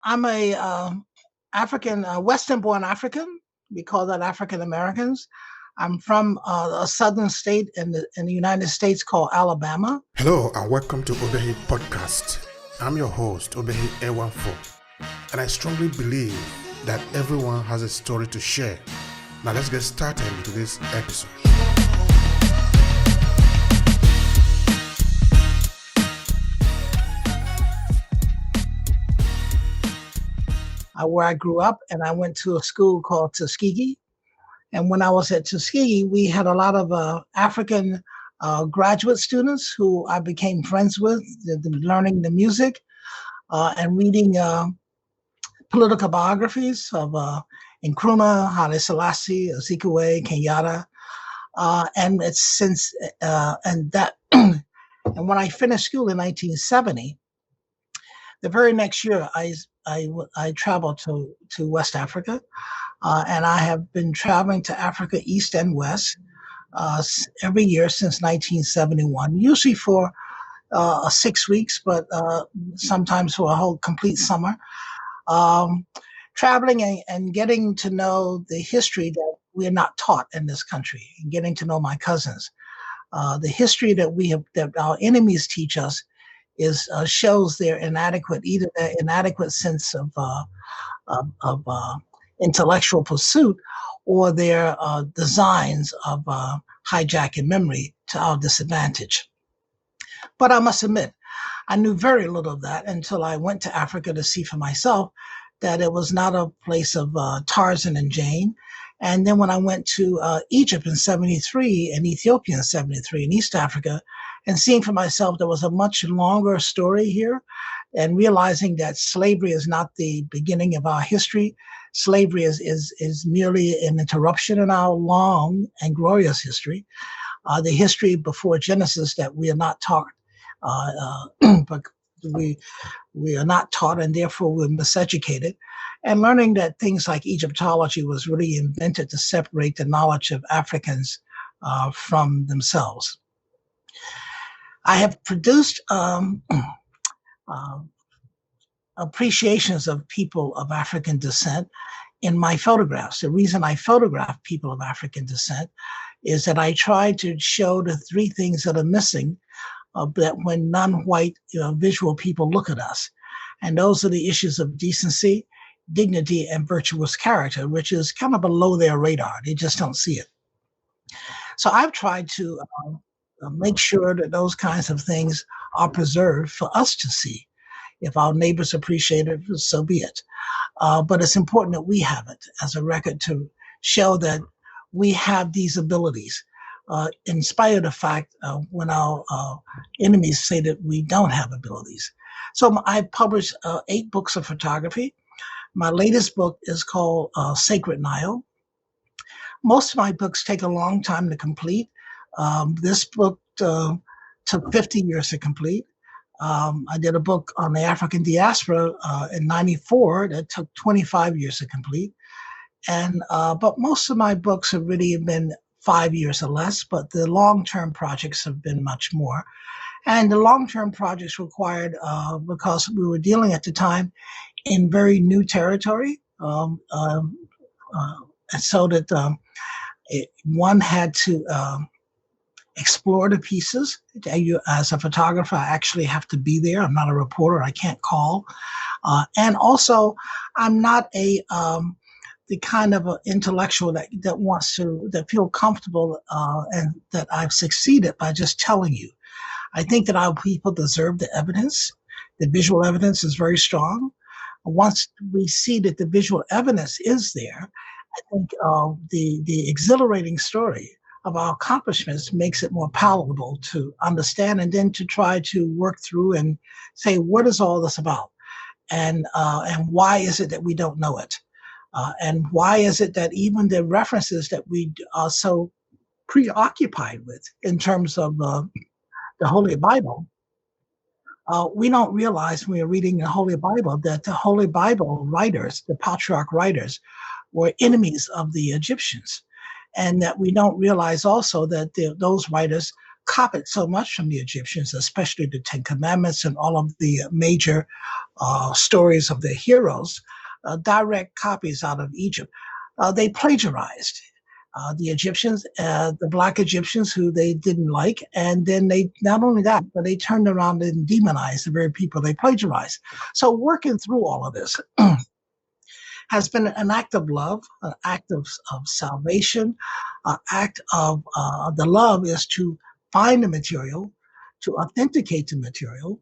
I'm a African, Western-born African. We call that African Americans. I'm from a southern state in the United States called Alabama. Hello and welcome to Obehi Podcast. I'm your host, Obehi A14, and I strongly believe that everyone has a story to share. Now let's get started into this episode. Where I grew up, and I went to a school called Tuskegee. And when I was at Tuskegee, we had a lot of African graduate students who I became friends with, learning the music and reading political biographies of Nkrumah, Haile Selassie, Azikiwe, Kenyatta, and it's since and that. And when I finished school in 1970, the very next year I traveled to West Africa, and I have been traveling to Africa East and West every year since 1971, usually for 6 weeks, but sometimes for a whole complete summer. Traveling and getting to know the history that we are not taught in this country, and getting to know my cousins. The history that our enemies teach us shows their inadequate, either their inadequate sense of intellectual pursuit, or their designs of hijacking memory to our disadvantage. But I must admit, I knew very little of that until I went to Africa to see for myself that it was not a place of Tarzan and Jane. And then when I went to Egypt in 73 and Ethiopia in 73 in East Africa, and seeing for myself there was a much longer story here, and realizing that slavery is not the beginning of our history. Slavery is merely an interruption in our long and glorious history, the history before Genesis that we are not taught, but we are not taught, and therefore we're miseducated. And learning that things like Egyptology was really invented to separate the knowledge of Africans from themselves. I have produced appreciations of people of African descent in my photographs. The reason I photograph people of African descent is that I try to show the three things that are missing that when non-white visual people look at us. And those are the issues of decency, dignity, and virtuous character, which is kind of below their radar. They just don't see it. So I've tried to make sure that those kinds of things are preserved for us to see. If our neighbors appreciate it, so be it. But it's important that we have it as a record to show that we have these abilities, in spite of the fact when our enemies say that we don't have abilities. So I published 8 books of photography. My latest book is called Sacred Nile. Most of my books take a long time to complete. This book took 50 years to complete. I did a book on the African diaspora in '94 that took 25 years to complete. And but most of my books have really been 5 years or less, but the long-term projects have been much more. And the long-term projects required, because we were dealing at the time in very new territory, so that one had to explore the pieces. As a photographer, I actually have to be there. I'm not a reporter. I can't call. And also, I'm not the kind of intellectual that wants that feel comfortable and that I've succeeded by just telling you. I think that our people deserve the evidence. The visual evidence is very strong. Once we see that the visual evidence is there, I think the exhilarating story of our accomplishments makes it more palatable to understand, and then to try to work through and say, what is all this about? And why is it that we don't know it? And why is it that even the references that we are so preoccupied with in terms of the Holy Bible, we don't realize when we're reading the Holy Bible that the Holy Bible writers, the patriarch writers, were enemies of the Egyptians. And that we don't realize also that those writers copied so much from the Egyptians, especially the Ten Commandments and all of the major stories of their heroes, direct copies out of Egypt. They plagiarized the Egyptians, the Black Egyptians who they didn't like. And then they, not only that, but they turned around and demonized the very people they plagiarized. So working through all of this has been an act of love, an act of salvation, an act of the love is to find the material, to authenticate the material,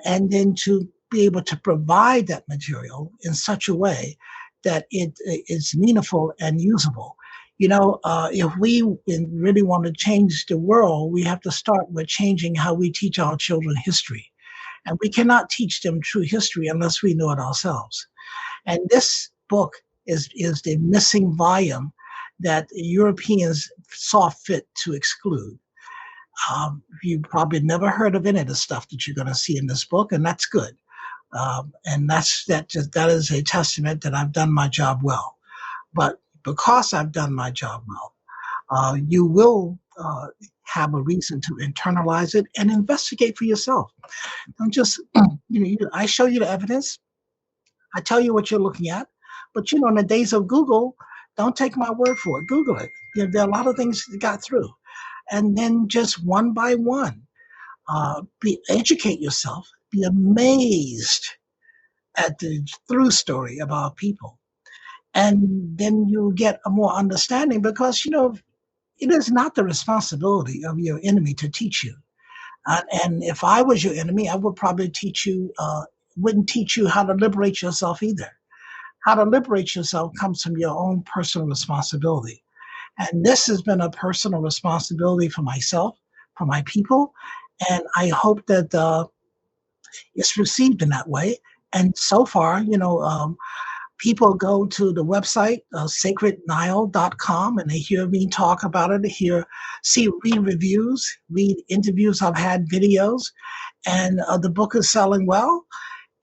and then to be able to provide that material in such a way that it is meaningful and usable. You know, if we really want to change the world, we have to start with changing how we teach our children history. And we cannot teach them true history unless we know it ourselves. And this book is the missing volume that Europeans saw fit to exclude. You probably never heard of any of the stuff that you're going to see in this book, and that's good. And that is a testament that I've done my job well. But because I've done my job well, you will have a reason to internalize it and investigate for yourself. Don't just, I show you the evidence. I tell you what you're looking at. But, in the days of Google, don't take my word for it. Google it. There are a lot of things that got through. And then just one by one, educate yourself. Be amazed at the through story of our people. And then you'll get a more understanding because, it is not the responsibility of your enemy to teach you. And if I was your enemy, I would probably wouldn't teach you how to liberate yourself either. How to liberate yourself comes from your own personal responsibility. And this has been a personal responsibility for myself, for my people. And I hope that it's received in that way. And so far, people go to the website, sacrednile.com, and they hear me talk about it, read reviews, read interviews I've had, videos, and the book is selling well.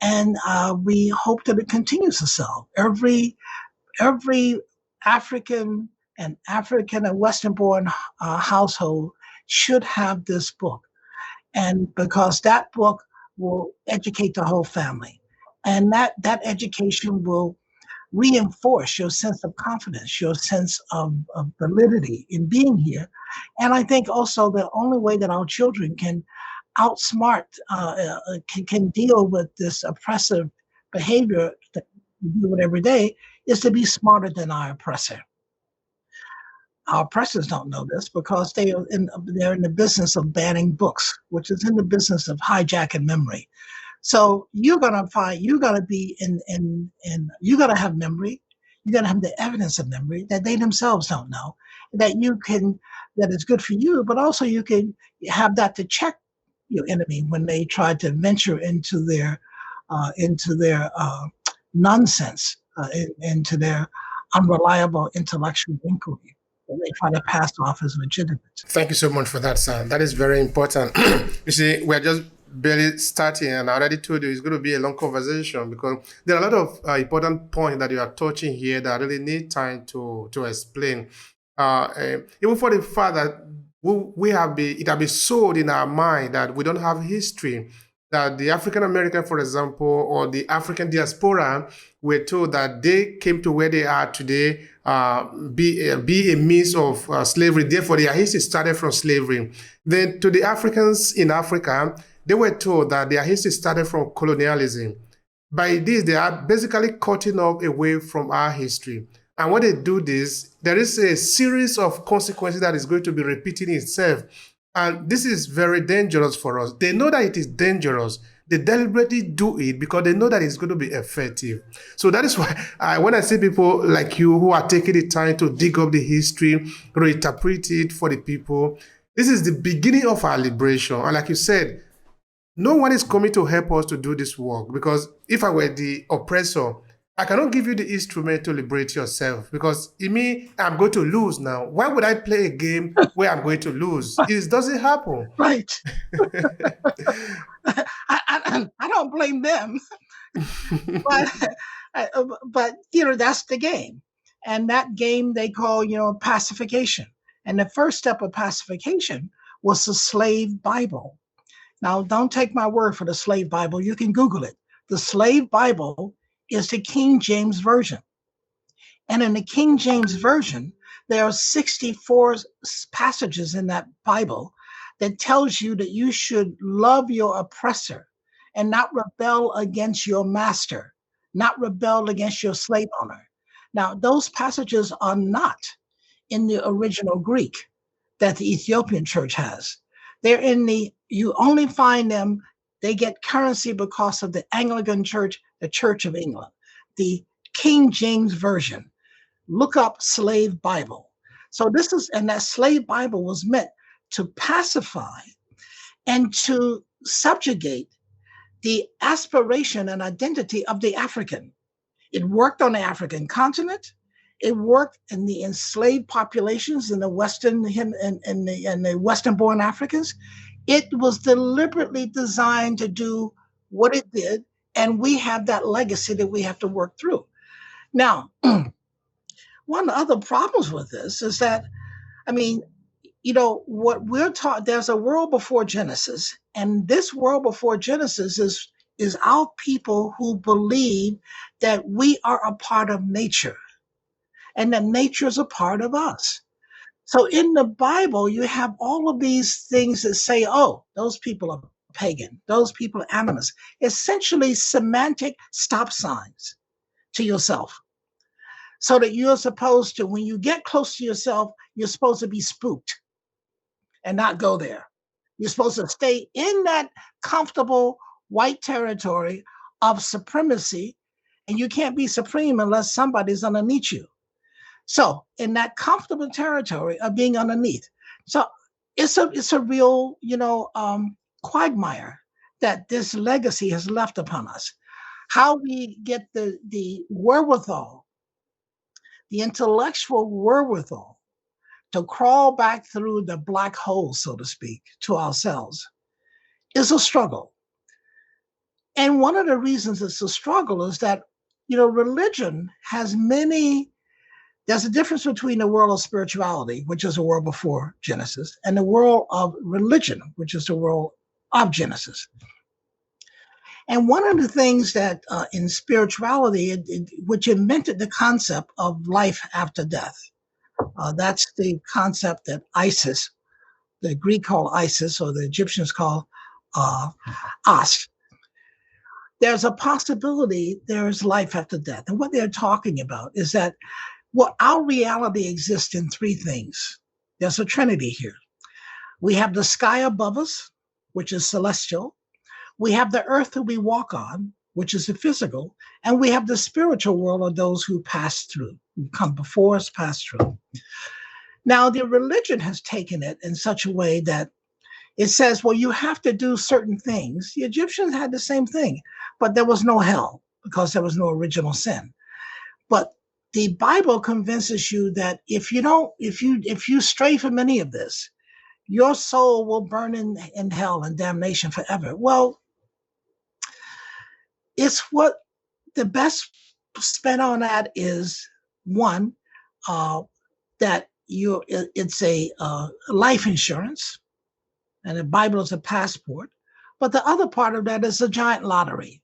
And we hope that it continues to sell. Every African and Western-born household should have this book. And because that book will educate the whole family. And that education will reinforce your sense of confidence, your sense of validity in being here. And I think also the only way that our children can outsmart, can deal with this oppressive behavior that we deal with every day is to be smarter than our oppressor. Our oppressors don't know this because they're in the business of banning books, which is in the business of hijacking memory. So you're gonna be you're gonna have memory. You're gonna have the evidence of memory that they themselves don't know, that is good for you, but also you can have that to check your enemy when they try to venture into their nonsense, into their unreliable intellectual inquiry that they try to pass off as legitimate. Thank you so much for that, sir. That is very important. You see, we're just barely starting, and I already told you it's going to be a long conversation because there are a lot of important points that you are touching here that I really need time to explain. Even for the fact that it have been sold in our mind that we don't have history, that the African American, for example, or the African diaspora were told that they came to where they are today, be a means of slavery. Therefore, their history started from slavery. Then to the Africans in Africa, they were told that their history started from colonialism. By this, they are basically cutting off away from our history. And when they do this, there is a series of consequences that is going to be repeating itself. And this is very dangerous for us. They know that it is dangerous. They deliberately do it because they know that it's going to be effective. So that is why when I see people like you who are taking the time to dig up the history, reinterpret it for the people, this is the beginning of our liberation. And like you said, no one is coming to help us to do this work, because if I were the oppressor, I cannot give you the instrument to liberate yourself, because in me, I'm going to lose now. Why would I play a game where I'm going to lose? It doesn't happen. Right. I don't blame them. but that's the game. And that game they call, pacification. And the first step of pacification was the slave Bible. Now, don't take my word for the slave Bible. You can Google it. The slave Bible is the King James Version. And in the King James Version, there are 64 passages in that Bible that tells you that you should love your oppressor and not rebel against your master, not rebel against your slave owner. Now, those passages are not in the original Greek that the Ethiopian church has. They're in you only find them, they get currency because of the Anglican Church, the Church of England, the King James Version. Look up slave Bible. So and that slave Bible was meant to pacify and to subjugate the aspiration and identity of the African. It worked on the African continent. It worked in the enslaved populations in the Western and the Western-born Africans. It was deliberately designed to do what it did, and we have that legacy that we have to work through. Now, one of the other problems with this is that, what we're taught, there's a world before Genesis, and this world before Genesis is our people who believe that we are a part of nature and that nature is a part of us. So in the Bible, you have all of these things that say, oh, those people are pagan, those people are animist, essentially semantic stop signs to yourself. So that you're supposed to, when you get close to yourself, you're supposed to be spooked and not go there. You're supposed to stay in that comfortable white territory of supremacy, and you can't be supreme unless somebody's underneath you. So in that comfortable territory of being underneath. So it's a real, quagmire that this legacy has left upon us. How we get the wherewithal, the intellectual wherewithal to crawl back through the black hole, so to speak, to ourselves is a struggle. And one of the reasons it's a struggle is that, religion has there's a difference between the world of spirituality, which is the world before Genesis, and the world of religion, which is the world of Genesis. And one of the things that in spirituality, which invented the concept of life after death, that's the concept that Isis, the Greek called Isis, or the Egyptians call As. There's a possibility there is life after death. And what they're talking about is that our reality exists in three things. There's a trinity here. We have the sky above us, which is celestial. We have the earth that we walk on, which is the physical, and we have the spiritual world of those who pass through, who come before us, pass through. Now, the religion has taken it in such a way that it says, well, you have to do certain things. The Egyptians had the same thing, but there was no hell because there was no original sin. But the Bible convinces you that if you stray from any of this, your soul will burn in hell and damnation forever. Well, it's what the best spin on that is, one, that it's a life insurance, and the Bible is a passport. But the other part of that is a giant lottery.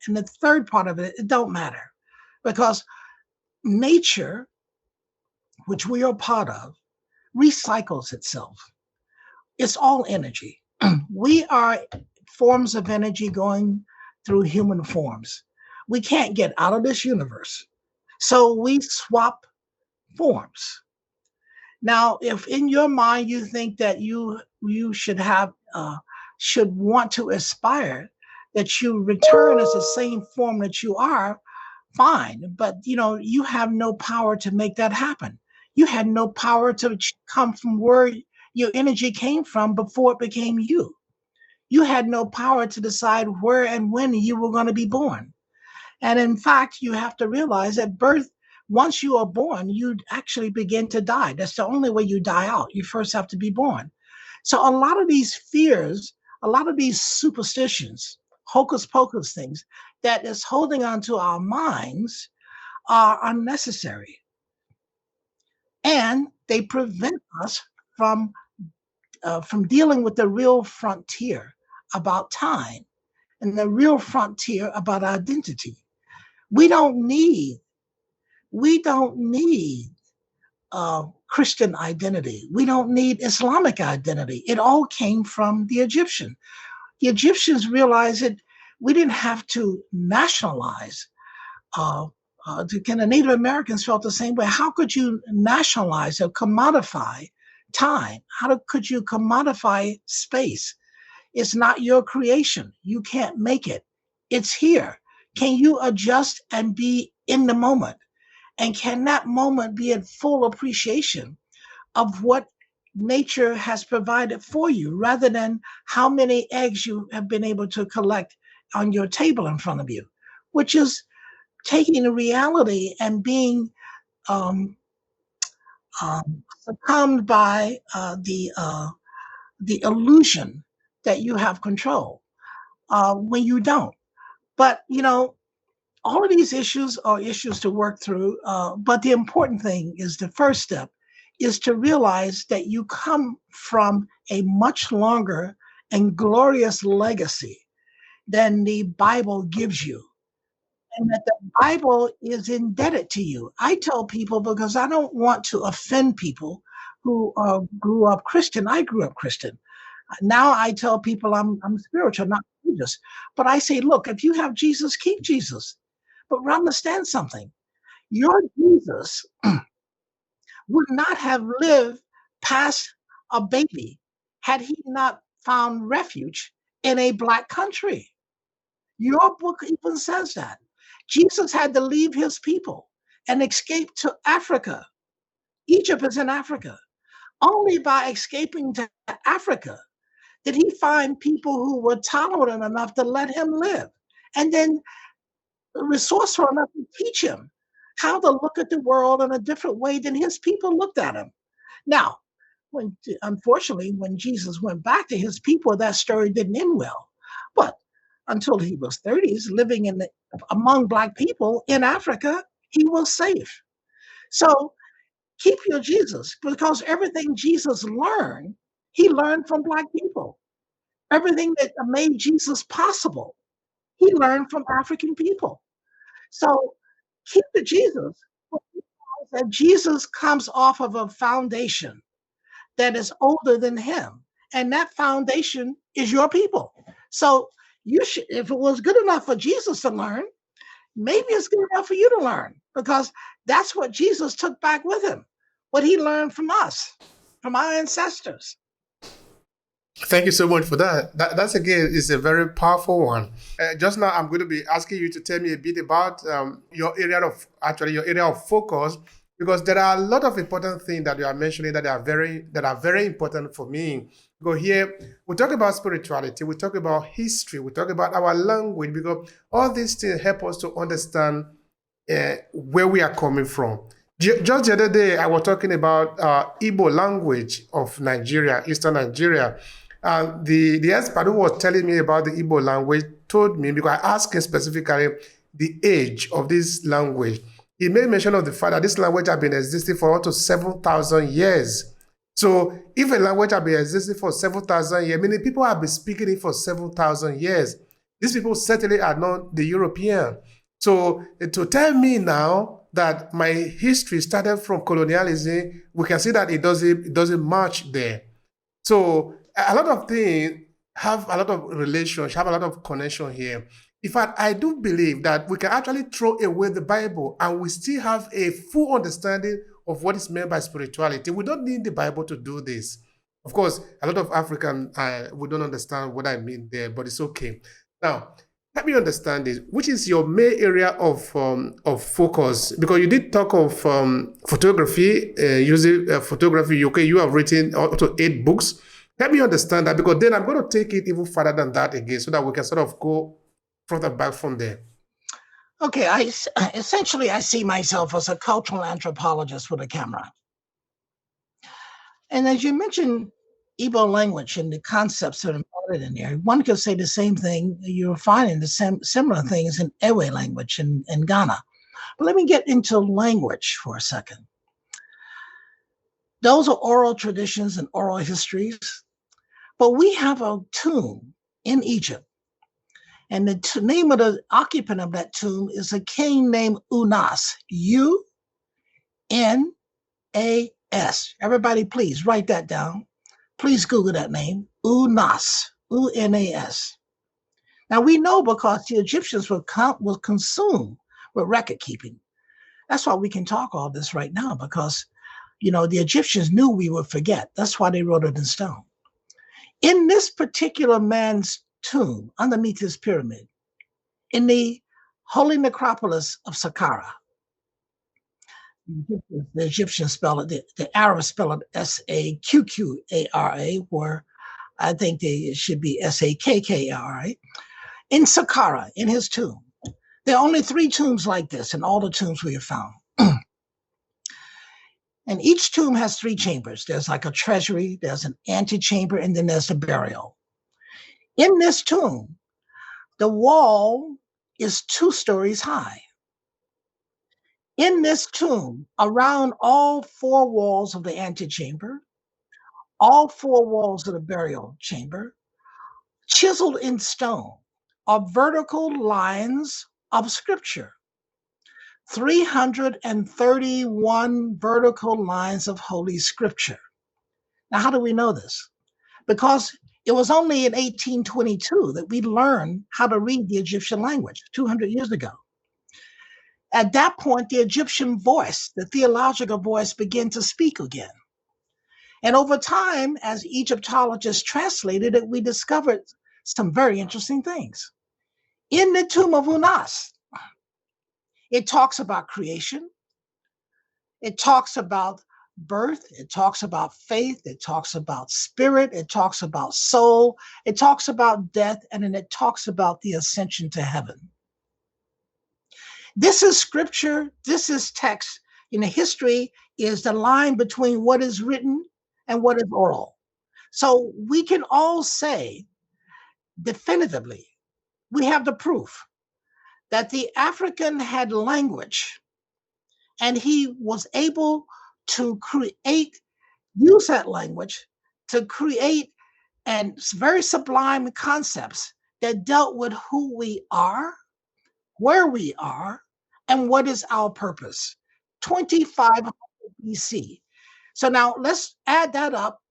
And the third part of it don't matter, because nature, which we are part of, recycles itself. It's all energy. We are forms of energy going through human forms. We can't get out of this universe. So we swap forms. Now, if in your mind you think that you should want to aspire that you return as the same form that you are, fine. But you have no power to make that happen. You had no power to come from where your energy came from before it became you. You had no power to decide where and when you were going to be born. And in fact, you have to realize that birth, once you are born, you actually begin to die. That's the only way you die out. You first have to be born. So a lot of these fears, a lot of these superstitions, hocus pocus things that is holding on to our minds are unnecessary. And they prevent us from from dealing with the real frontier about time and the real frontier about identity. We don't need Christian identity. We don't need Islamic identity. It all came from the Egyptian. The Egyptians realized that we didn't have to nationalize. The Native Americans felt the same way. How could you nationalize or commodify time? Could you commodify space? It's not your creation. You can't make it. It's here. Can you adjust and be in the moment? And can that moment be in full appreciation of what nature has provided for you, rather than how many eggs you have been able to collect on your table in front of you, which is taking the reality and being succumbed by the illusion that you have control when you don't. But, all of these issues are issues to work through. But the important thing is, the first step is to realize that you come from a much longer and glorious legacy than the Bible gives you, and that the Bible is indebted to you. I tell people, because I don't want to offend people who grew up Christian. I grew up Christian. Now I tell people I'm spiritual, not religious. But I say, look, if you have Jesus, keep Jesus. But understand something. Your Jesus would not have lived past a baby had he not found refuge in a Black country. Your book even says that. Jesus had to leave his people and escape to Africa. Egypt is in Africa. Only by escaping to Africa did he find people who were tolerant enough to let him live, and then resourceful enough to teach him how to look at the world in a different way than his people looked at him. Now, unfortunately, when Jesus went back to his people, that story didn't end well. But until he was 30s, living among Black people in Africa, he was safe. So keep your Jesus, because everything Jesus learned, he learned from Black people. Everything that made Jesus possible, he learned from African people. So keep the Jesus, that Jesus comes off of a foundation that is older than him. And that foundation is your people. So you should, if it was good enough for Jesus to learn, maybe it's good enough for you to learn, because that's what Jesus took back with him, what he learned from us, from our ancestors. Thank you so much for that. That's again is a very powerful one. Just now, I'm going to be asking you to tell me a bit about your area of focus, because there are a lot of important things that you are mentioning that are very important for me. Because here we talk about spirituality, we talk about history, we talk about our language, because all these things help us to understand where we are coming from. Just the other day, I was talking about Igbo language of Nigeria, Eastern Nigeria. The expert who was telling me about the Igbo language told me, because I asked him specifically the age of this language. He made mention of the fact that this language has been existing for up to 7,000 years. So if a language has been existing for 7,000 years, meaning people have been speaking it for 7,000 years, these people certainly are not the European. So to tell me now that my history started from colonialism, we can see that it doesn't match there. So a lot of things have a lot of relations, have a lot of connection here. In fact, I do believe that we can actually throw away the Bible and we still have a full understanding of what is meant by spirituality. We don't need the Bible to do this. Of course, a lot of Africans, we don't understand what I mean there, but it's okay. Now, help me understand this. Which is your main area of focus? Because you did talk of photography, using photography. Okay, you have written up to 8 books. Help me understand that, because then I'm going to take it even further than that again, so that we can sort of go further back from there. Okay, I see myself as a cultural anthropologist with a camera. And as you mentioned, Igbo language and the concepts that are embodied in there, one could say the same thing. You're finding the similar things in Ewe language in Ghana. But let me get into language for a second. Those are oral traditions and oral histories But we have a tomb in Egypt, and the name of the occupant of that tomb is a king named Unas, U-N-A-S. Everybody, please write that down. Please Google that name, Unas, U-N-A-S. Now, we know because the Egyptians were consumed with record keeping. That's why we can talk all this right now, because, the Egyptians knew we would forget. That's why they wrote it in stone. In this particular man's tomb, underneath his pyramid, in the holy necropolis of Saqqara, the Egyptians spell it, the Arabs spell it S-A-Q-Q-A-R-A, where I think it should be S-A-K-K-A-R-A. In Saqqara, in his tomb. There are only 3 tombs like this in all the tombs we have found. And each tomb has 3 chambers. There's like a treasury, there's an antechamber, and then there's the burial. In this tomb, the wall is 2 stories high. In this tomb, around all 4 walls of the antechamber, all 4 walls of the burial chamber, chiseled in stone, are vertical lines of scripture. 331 vertical lines of Holy Scripture. Now, how do we know this? Because it was only in 1822 that we learned how to read the Egyptian language, 200 years ago. At that point, the Egyptian voice, the theological voice, began to speak again. And over time, as Egyptologists translated it, we discovered some very interesting things. In the tomb of Unas, it talks about creation. It talks about birth. It talks about faith. It talks about spirit. It talks about soul. It talks about death. And then it talks about the ascension to heaven. This is scripture. This is text. History is the line between what is written and what is oral. So we can all say definitively, we have the proof that the African had language, and he was able to use that language to create and very sublime concepts that dealt with who we are, where we are, and what is our purpose. 2500 BC. So now let's add that up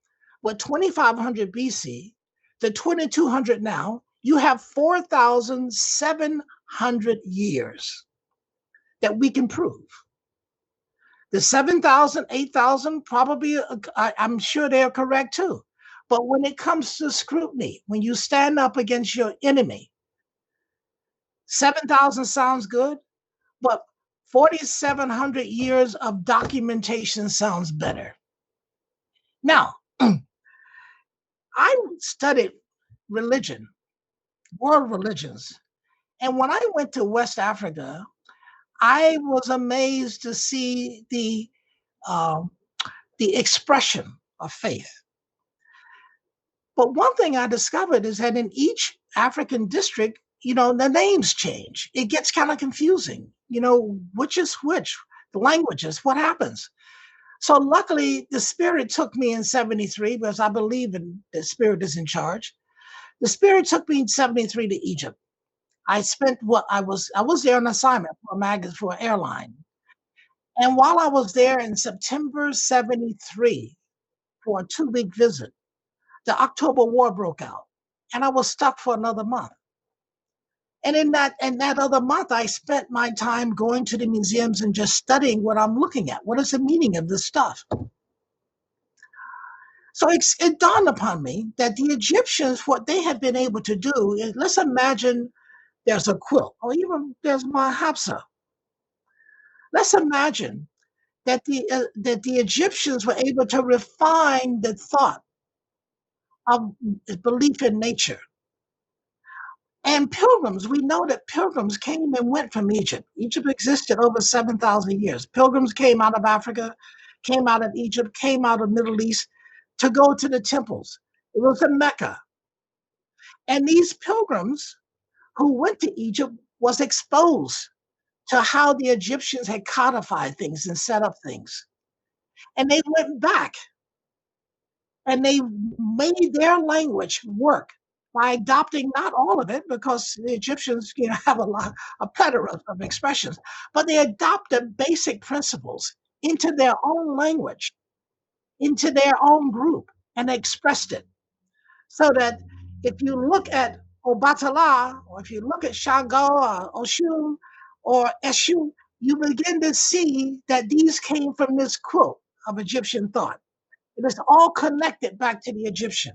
with 2500 BC to 2200 now. You have 4,700 years that we can prove. The 7,000, 8,000, probably, I'm sure they're correct too. But when it comes to scrutiny, when you stand up against your enemy, 7,000 sounds good, but 4,700 years of documentation sounds better. Now, I studied religion, world religions. And when I went to West Africa, I was amazed to see the expression of faith. But one thing I discovered is that in each African district, the names change. It gets kind of confusing, which is which, the languages, what happens. So luckily, the Spirit took me in 73, because I believe in the Spirit is in charge. The Spirit took me in 73 to Egypt. I spent I was there on assignment for an airline. And while I was there in September 73 for a 2-week visit, the October War broke out, and I was stuck for another month. And in that other month, I spent my time going to the museums and just studying what I'm looking at. What is the meaning of this stuff? So it dawned upon me that the Egyptians, what they had been able to do is, let's imagine there's a quilt, or even there's my Hafsa. Let's imagine that the Egyptians were able to refine the thought of belief in nature. And pilgrims, we know that pilgrims came and went from Egypt. Egypt existed over 7,000 years. Pilgrims came out of Africa, came out of Egypt, came out of Middle East to go to the temples. It was in Mecca. And these pilgrims who went to Egypt was exposed to how the Egyptians had codified things and set up things. And they went back. And they made their language work by adopting not all of it, because the Egyptians have a plethora of expressions, but they adopted basic principles into their own language, into their own group, and expressed it. So that if you look at Obatala, or if you look at Shango or Oshun or Eshu, you begin to see that these came from this quilt of Egyptian thought. It is all connected back to the Egyptian.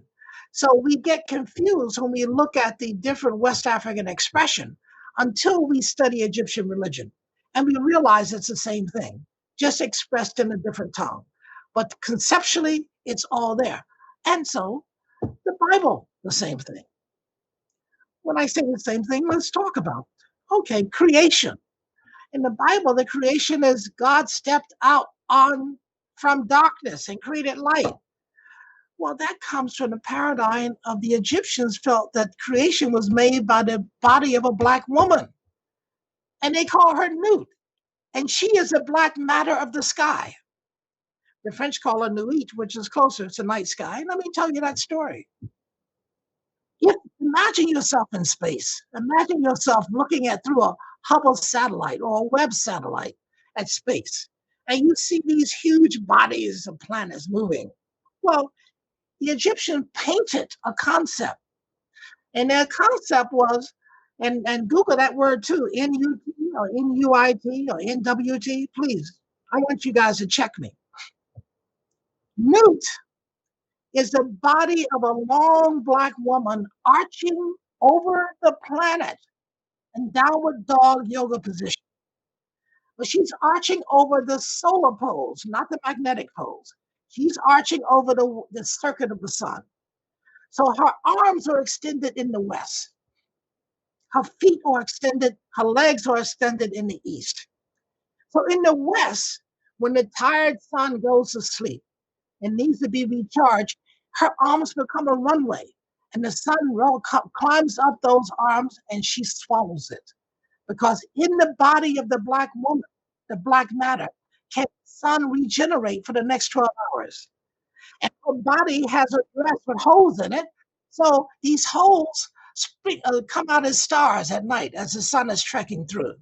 So we get confused when we look at the different West African expression until we study Egyptian religion. And we realize it's the same thing, just expressed in a different tongue. But conceptually, it's all there. And so the Bible, the same thing. When I say the same thing, let's talk about, okay, creation. In the Bible, the creation is God stepped out from darkness and created light. Well, that comes from the paradigm of the Egyptians felt that creation was made by the body of a black woman. And they call her Nut. And she is the black matter of the sky. The French call her Nuit, which is closer to night sky. And let me tell you that story. Imagine yourself in space. Imagine yourself looking through a Hubble satellite or a Webb satellite at space. And you see these huge bodies of planets moving. Well, the Egyptian painted a concept. And their concept was, and Google that word too, N-U-T or N-U-I-T or N-W-T, please. I want you guys to check me. Nut is the body of a long black woman arching over the planet in downward dog yoga position. But she's arching over the solar poles, not the magnetic poles. She's arching over the circuit of the sun. So her arms are extended in the west. Her feet are extended, her legs are extended in the east. So in the west, when the tired sun goes to sleep and needs to be recharged, her arms become a runway. And the sun climbs up those arms and she swallows it. Because in the body of the black woman, the black matter, can the sun regenerate for the next 12 hours? And her body has a dress with holes in it. So these holes come out as stars at night as the sun is trekking through.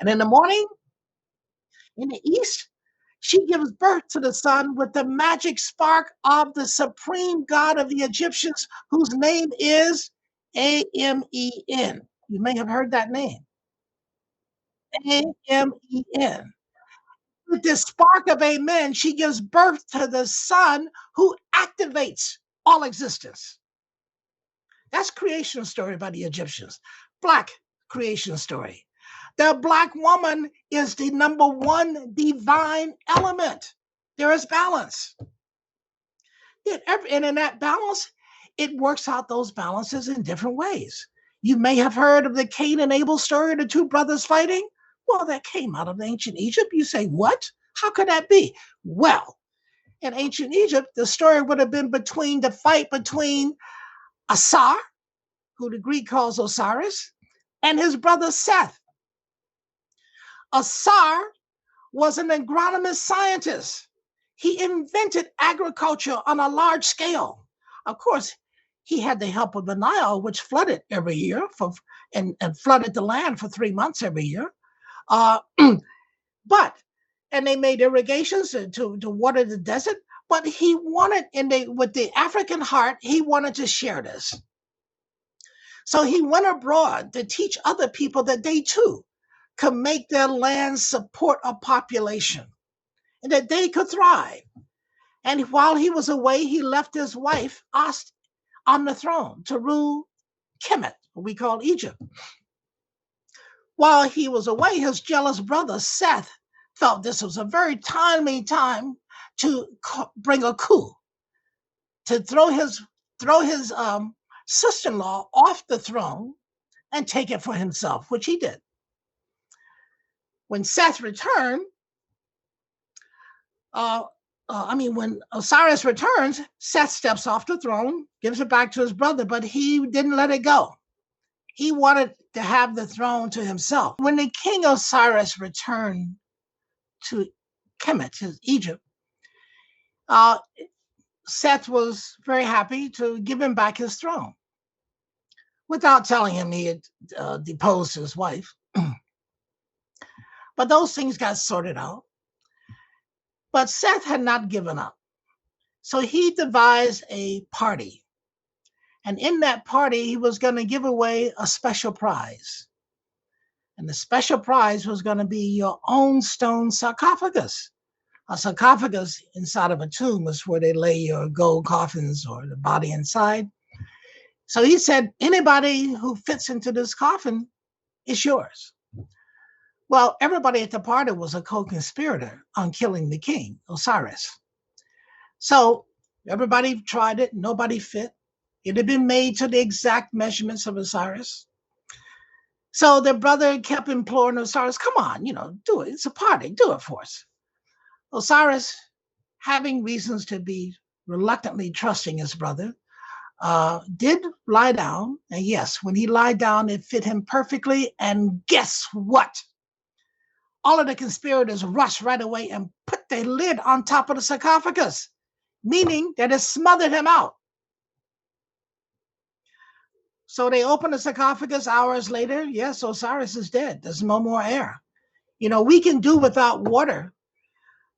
And in the morning, in the east, she gives birth to the sun with the magic spark of the supreme god of the Egyptians, whose name is Amen. You may have heard that name. Amen. With the spark of Amen, she gives birth to the sun who activates all existence. That's creation story by the Egyptians. Black creation story. The black woman is the number one divine element. There is balance. And in that balance, it works out those balances in different ways. You may have heard of the Cain and Abel story, the two brothers fighting. Well, that came out of ancient Egypt. You say, what? How could that be? Well, in ancient Egypt, the story would have been the fight between Asar, who the Greek calls Osiris, and his brother Seth. Asar was an agronomist scientist. He invented agriculture on a large scale. Of course, he had the help of the Nile, which flooded every year and flooded the land for 3 months every year. And they made irrigations to water the desert. But he wanted, with the African heart, he wanted to share this. So he went abroad to teach other people that they too could make their land support a population and that they could thrive. And while he was away, he left his wife on the throne to rule Kemet, what we call Egypt. While he was away, his jealous brother Seth felt this was a very timely time to bring a coup, to throw his sister-in-law off the throne and take it for himself, which he did. When Seth returned, when Osiris returns, Seth steps off the throne, gives it back to his brother, but he didn't let it go. He wanted to have the throne to himself. When the king Osiris returned to Kemet, Egypt, Seth was very happy to give him back his throne without telling him he had deposed his wife. But those things got sorted out. But Seth had not given up. So he devised a party. And in that party, he was going to give away a special prize. And the special prize was going to be your own stone sarcophagus. A sarcophagus inside of a tomb is where they lay your gold coffins or the body inside. So he said, anybody who fits into this coffin is yours. Well, everybody at the party was a co-conspirator on killing the king, Osiris. So everybody tried it. Nobody fit. It had been made to the exact measurements of Osiris. So their brother kept imploring Osiris, come on, do it. It's a party. Do it for us. Osiris, having reasons to be reluctantly trusting his brother, did lie down. And yes, when he lied down, it fit him perfectly. And guess what? All of the conspirators rushed right away and put their lid on top of the sarcophagus, meaning that it smothered him out. So they opened the sarcophagus hours later. Yes, Osiris is dead. There's no more air. We can do without water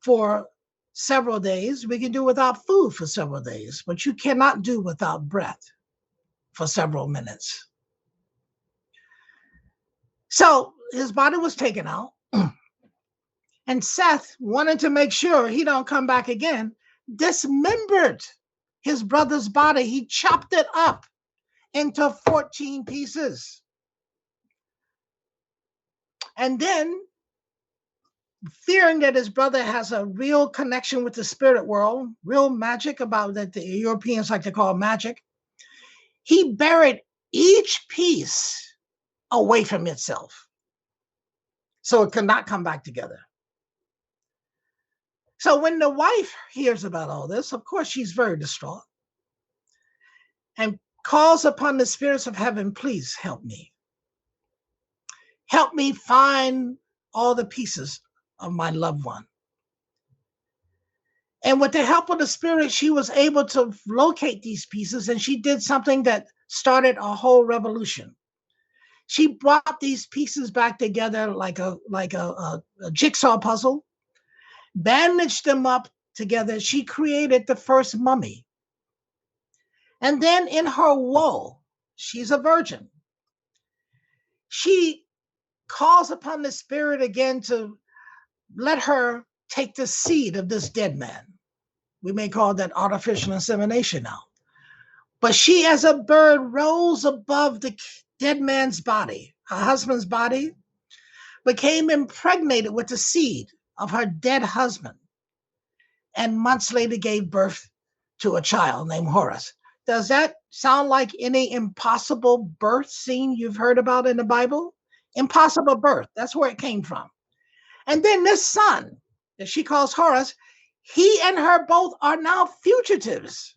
for several days. We can do without food for several days, but you cannot do without breath for several minutes. So his body was taken out. And Seth, wanted to make sure he don't come back again, dismembered his brother's body. He chopped it up into 14 pieces. And then, fearing that his brother has a real connection with the spirit world, real magic about that the Europeans like to call magic, he buried each piece away from itself so it could not come back together. So when the wife hears about all this, of course, she's very distraught and calls upon the spirits of heaven, please help me. Help me find all the pieces of my loved one. And with the help of the spirit, she was able to locate these pieces, and she did something that started a whole revolution. She brought these pieces back together like a jigsaw puzzle, bandaged them up together. She created the first mummy. And then in her woe, she's a virgin. She calls upon the spirit again to let her take the seed of this dead man. We may call that artificial insemination now. But she, as a bird, rose above the dead man's body, her husband's body, became impregnated with the seed of her dead husband, and months later gave birth to a child named Horus. Does that sound like any impossible birth scene you've heard about in the Bible? Impossible birth. That's where it came from. And then this son that she calls Horus, he and her both are now fugitives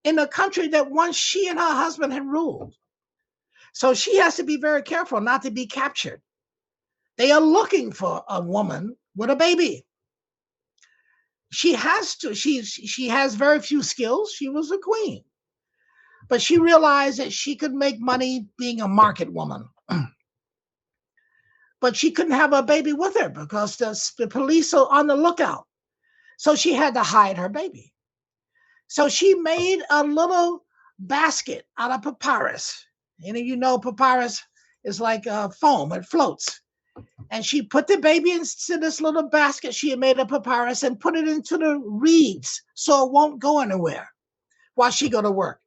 in a country that once she and her husband had ruled. So she has to be very careful not to be captured. They are looking for a woman with a baby. She has very few skills. She was a queen. But she realized that she could make money being a market woman. But she couldn't have a baby with her because the police are on the lookout. So she had to hide her baby. So she made a little basket out of papyrus. Any of you know papyrus is like foam, it floats. And she put the baby into this little basket she had made of papyrus and put it into the reeds so it won't go anywhere while she go to work.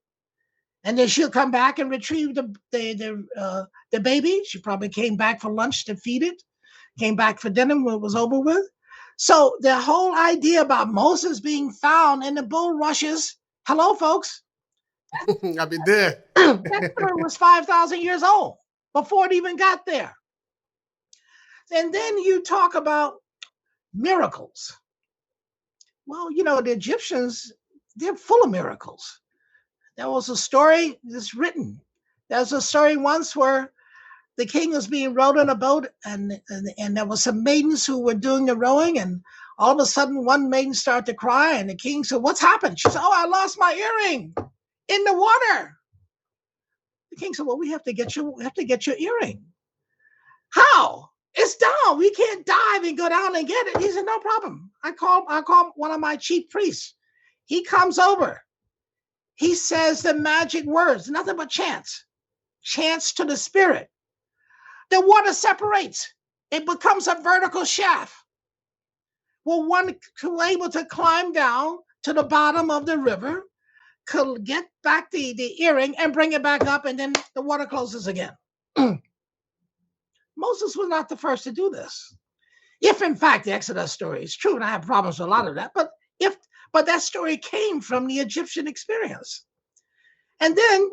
And then she'll come back and retrieve the baby. She probably came back for lunch to feed it, came back for dinner when it was over with. So the whole idea about Moses being found in the bulrushes, hello, folks. I'll be there. That story was 5,000 years old before it even got there. And then you talk about miracles. Well, the Egyptians, they're full of miracles. There was a story that's written. There's a story once where the king was being rowed on a boat, and there were some maidens who were doing the rowing, and All of a sudden, one maiden started to cry, and the king said, "What's happened?" She said, "Oh, I lost my earring in the water." The king said, "Well, we have to get your earring." "How? It's down. We can't dive and go down and get it." He said, "No problem. I call one of my chief priests. He comes over. He says the magic words, nothing but chants to the spirit. The water separates. It becomes a vertical shaft. Well, one could able to climb down to the bottom of the river, could get back the earring and bring it back up, and then the water closes again." Moses was not the first to do this. If in fact the Exodus story is true, and I have problems with a lot of that, but that story came from the Egyptian experience. And then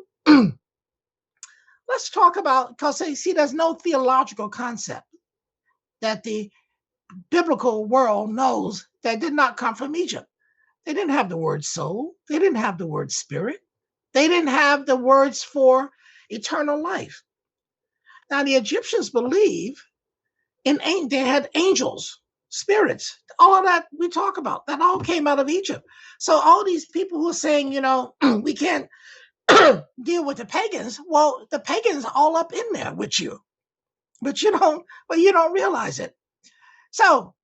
let's talk about, because you see, there's no theological concept that the biblical world knows that did not come from Egypt. They didn't have the word soul. They didn't have the word spirit. They didn't have the words for eternal life. Now, the Egyptians believe they had angels, spirits, all of that we talk about, that all came out of Egypt. So all these people who are saying, we can't deal with the pagans, well, the pagans are all up in there with you, but you don't realize it. So,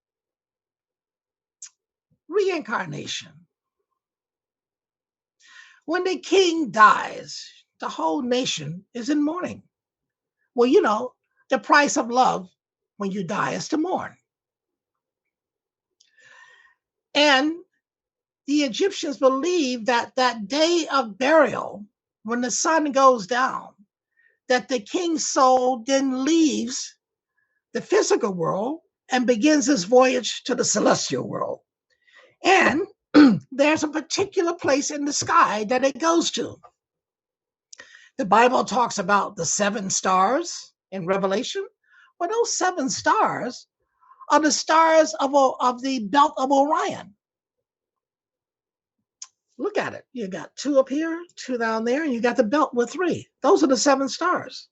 reincarnation. When the king dies, the whole nation is in mourning. Well, the price of love when you die is to mourn. And the Egyptians believe that day of burial, when the sun goes down, that the king's soul then leaves the physical world and begins his voyage to the celestial world. And there's a particular place in the sky that it goes to. The Bible talks about the 7 stars in Revelation. Well, those 7 stars are the stars of the belt of Orion. Look at it. You got 2 up here, 2 down there, and you got the belt with 3. Those are the 7 stars.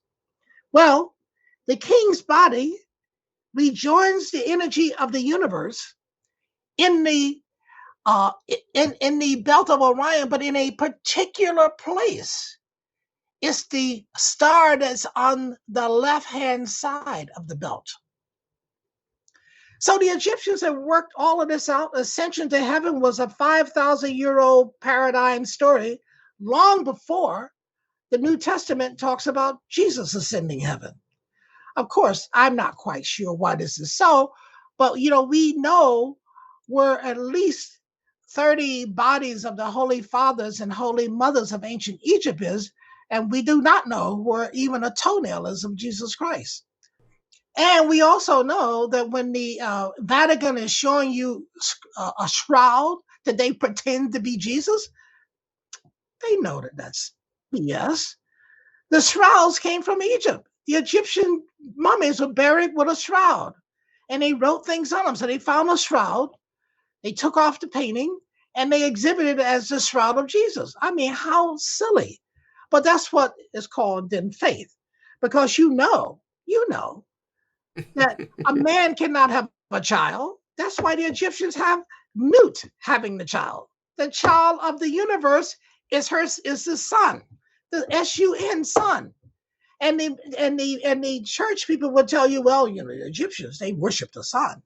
Well, the king's body rejoins the energy of the universe in the belt of Orion, but in a particular place. It's the star that's on the left-hand side of the belt. So the Egyptians have worked all of this out. Ascension to heaven was a 5,000-year-old paradigm story long before the New Testament talks about Jesus ascending heaven. Of course, I'm not quite sure why this is so, but we know where at least 30 bodies of the Holy Fathers and Holy Mothers of ancient Egypt is, and we do not know where even a toenail is of Jesus Christ. And we also know that when the Vatican is showing you a shroud that they pretend to be Jesus, they know that that's BS. The shrouds came from Egypt. The Egyptian mummies were buried with a shroud, and they wrote things on them. So they found a shroud, they took off the painting, and they exhibited it as the shroud of Jesus. I mean, how silly. But that's what is called then faith, because you know that a man cannot have a child. That's why the Egyptians have Nut having the child. The child of the universe is the sun, the sun, son. And the church people would tell you, well, the Egyptians, they worship the sun.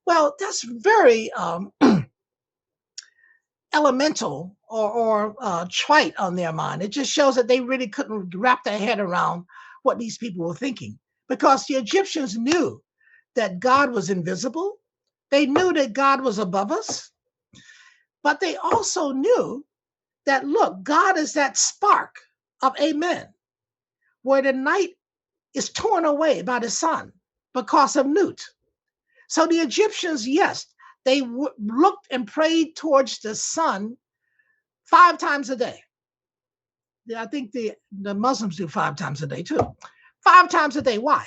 Well, that's very elemental or trite on their mind. It just shows that they really couldn't wrap their head around what these people were thinking, because the Egyptians knew that God was invisible. They knew that God was above us, but they also knew that, look, God is that spark of amen, where the night is torn away by the sun because of Nut. So the Egyptians, yes, they looked and prayed towards the sun 5 times a day. I think the Muslims do 5 times a day too. 5 times a day. Why?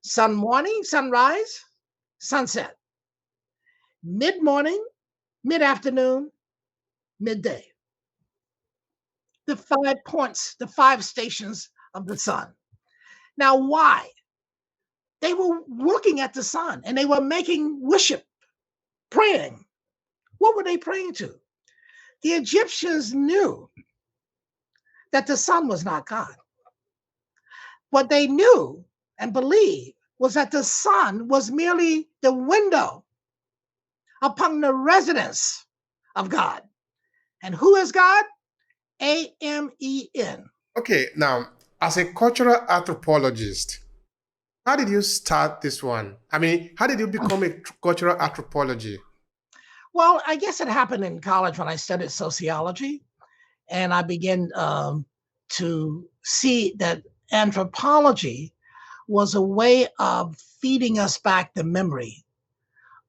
Sun morning, sunrise, sunset. Mid-morning, mid-afternoon, midday. The 5 points, the 5 stations of the sun. Now, why? They were looking at the sun and they were making worship praying. What were they praying to? The Egyptians knew that the sun was not God. What they knew and believed was that the sun was merely the window upon the residence of God. And who is God? Amen. Okay, now, as a cultural anthropologist, how did you start this one? I mean, how did you become a cultural anthropology? Well, I guess it happened in college when I studied sociology, and I began to see that anthropology was a way of feeding us back the memory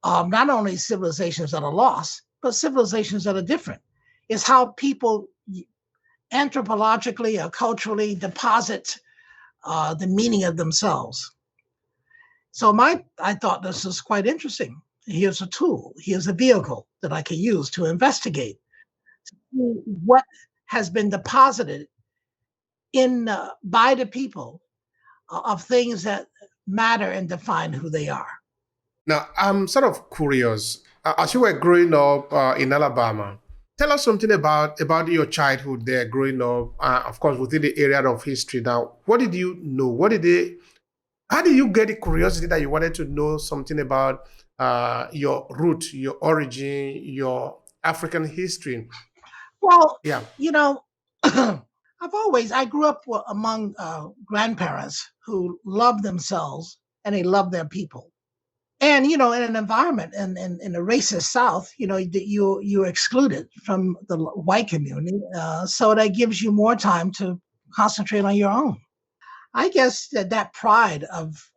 of not only civilizations that are lost, but civilizations that are different. It's how people anthropologically or culturally deposit the meaning of themselves. So I thought this was quite interesting. Here's a tool, here's a vehicle that I can use to investigate what has been deposited in by the people of things that matter and define who they are. Now, I'm sort of curious. As you were growing up in Alabama, tell us something about your childhood there, growing up, of course, within the area of history. Now, what did you know? How did you get the curiosity that you wanted to know something about your root, your origin, your African history? Well, yeah, I grew up among grandparents who loved themselves and they loved their people. And, in an environment in a racist South, you're excluded from the white community. So that gives you more time to concentrate on your own. I guess that pride of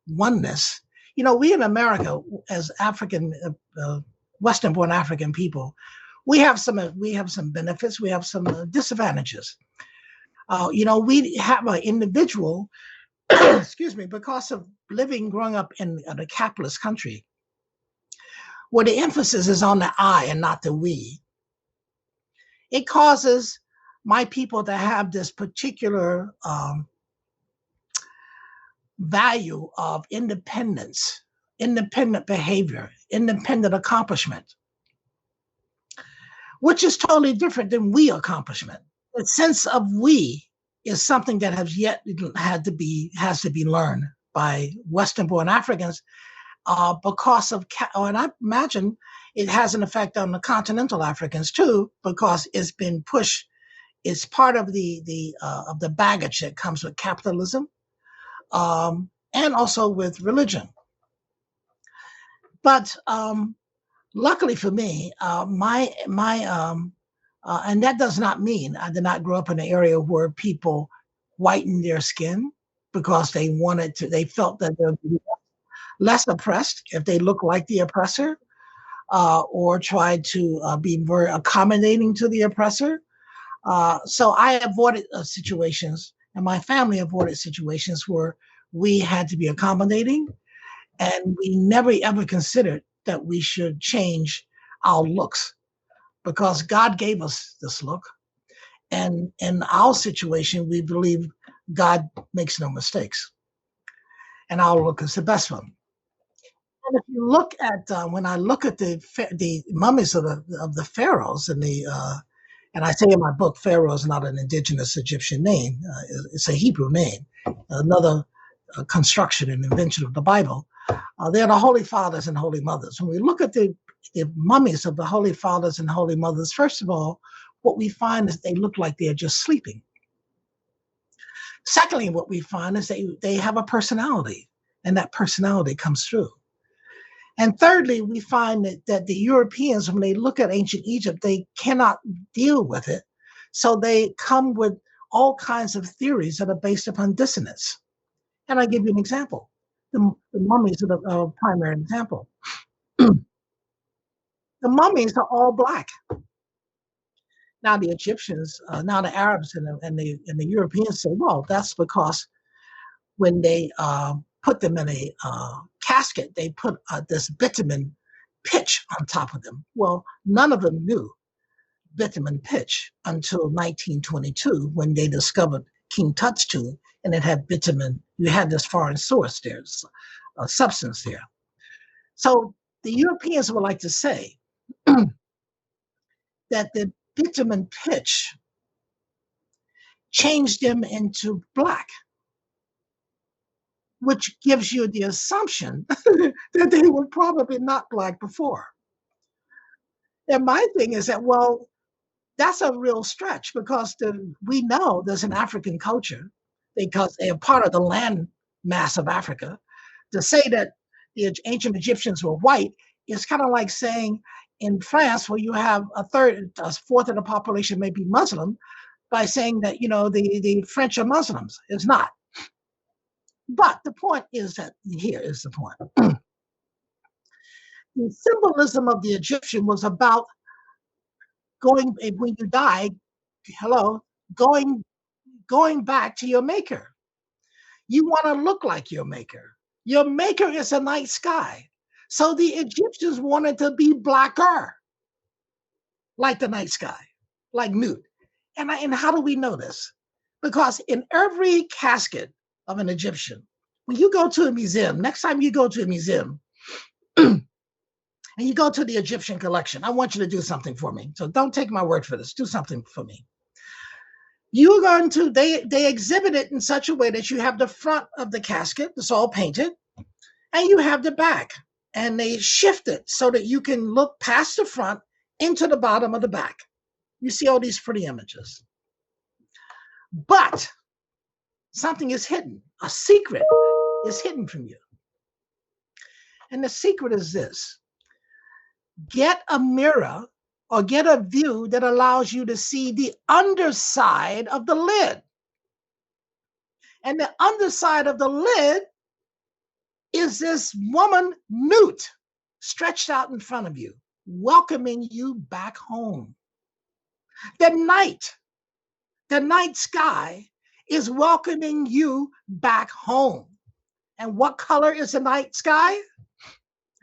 oneness, we in America as African, Western-born African people, we have some benefits, we have some disadvantages. We have an individual, excuse me, because of growing up in a capitalist country, where the emphasis is on the I and not the we. It causes my people to have this particular value of independence, independent behavior, independent accomplishment, which is totally different than we accomplishment. The sense of we is something that has to be learned by Western-born Africans because of, and I imagine it has an effect on the continental Africans too, because it's been pushed. It's part of the baggage that comes with capitalism, and also with religion. But luckily for me, and that does not mean I did not grow up in an area where people whitened their skin because they felt that they would be less oppressed if they looked like the oppressor, or tried to be very accommodating to the oppressor. So I avoided situations, and my family avoided situations where we had to be accommodating, and we never ever considered that we should change our looks, because God gave us this look. And in our situation, we believe God makes no mistakes. And our look is the best one. And if you look at, when I look at the mummies of the pharaohs, and I say in my book, Pharaoh is not an indigenous Egyptian name. It's a Hebrew name, another construction and invention of the Bible. They're the Holy Fathers and Holy Mothers. When we look at the mummies of the Holy Fathers and Holy Mothers, first of all, what we find is they look like they're just sleeping. Secondly, what we find is they have a personality, and that personality comes through. And thirdly, we find that the Europeans, when they look at ancient Egypt, they cannot deal with it. So they come with all kinds of theories that are based upon dissonance. And I give you an example. The mummies are the primary example. The mummies are all Black. Now the Egyptians, now the Arabs and the Europeans say, well, that's because when they put them in a casket, they put this bitumen pitch on top of them. Well, none of them knew bitumen pitch until 1922, when they discovered King Tut's tomb, and it had bitumen. You had this foreign source there, a substance there. So The Europeans would like to say that the bitumen pitch changed them into black, which gives you the assumption that they were probably not black before. And my thing is that, well, that's a real stretch because we know there's an African culture because they are part of the land mass of Africa. To say that the ancient Egyptians were white is kind of like saying in France, where you have a fourth of the population may be Muslim, by saying that, the French are Muslims. It's not. But the point is that here is the point. The symbolism of the Egyptian was about when you die, going back to your maker. You want to look like your maker. Your maker is a night sky. So the Egyptians wanted to be blacker, like the night sky, like Newt. And how do we know this? Because in every casket of an Egyptian, when you go to a museum, next time you go to a museum, and you go to the Egyptian collection, I want you to do something for me. So don't take my word for this. Do something for me. You're going to, they exhibit it in such a way that you have the front of the casket, it's all painted, and you have the back. And they shift it so that you can look past the front into the bottom of the back. You see all these pretty images. But something is hidden. A secret is hidden from you. And the secret is this. Get a mirror or get a view that allows you to see the underside of the lid. And the underside of the lid is this woman, Newt, stretched out in front of you, welcoming you back home. The night sky is welcoming you back home. And what color is the night sky?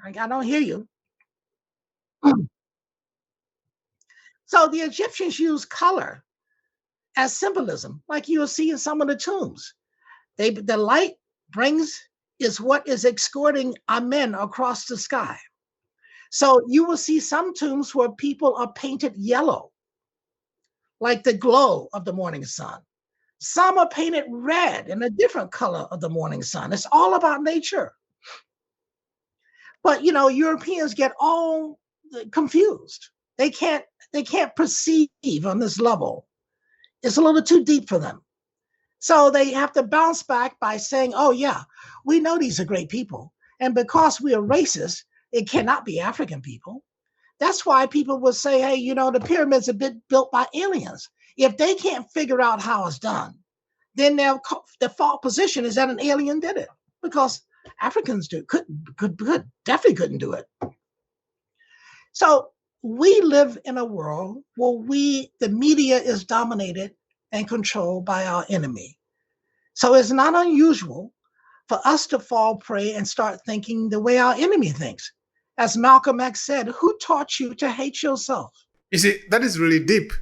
I don't hear you. So the Egyptians used color as symbolism, like you'll see in some of the tombs. The light is what is escorting Amen across the sky. So you will see some tombs where people are painted yellow, like the glow of the morning sun. Some are painted red in a different color of the morning sun. It's all about nature. But Europeans get all confused. They can't perceive on this level. It's a little too deep for them. So they have to bounce back by saying, oh yeah, we know these are great people. And because we are racist, it cannot be African people. That's why people will say, hey, the pyramids have been built by aliens. If they can't figure out how it's done, then their default position is that an alien did it, because Africans definitely couldn't do it. So we live in a world where the media is dominated and controlled by our enemy. So it's not unusual for us to fall prey and start thinking the way our enemy thinks. As Malcolm X said, who taught you to hate yourself? You see, that is really deep.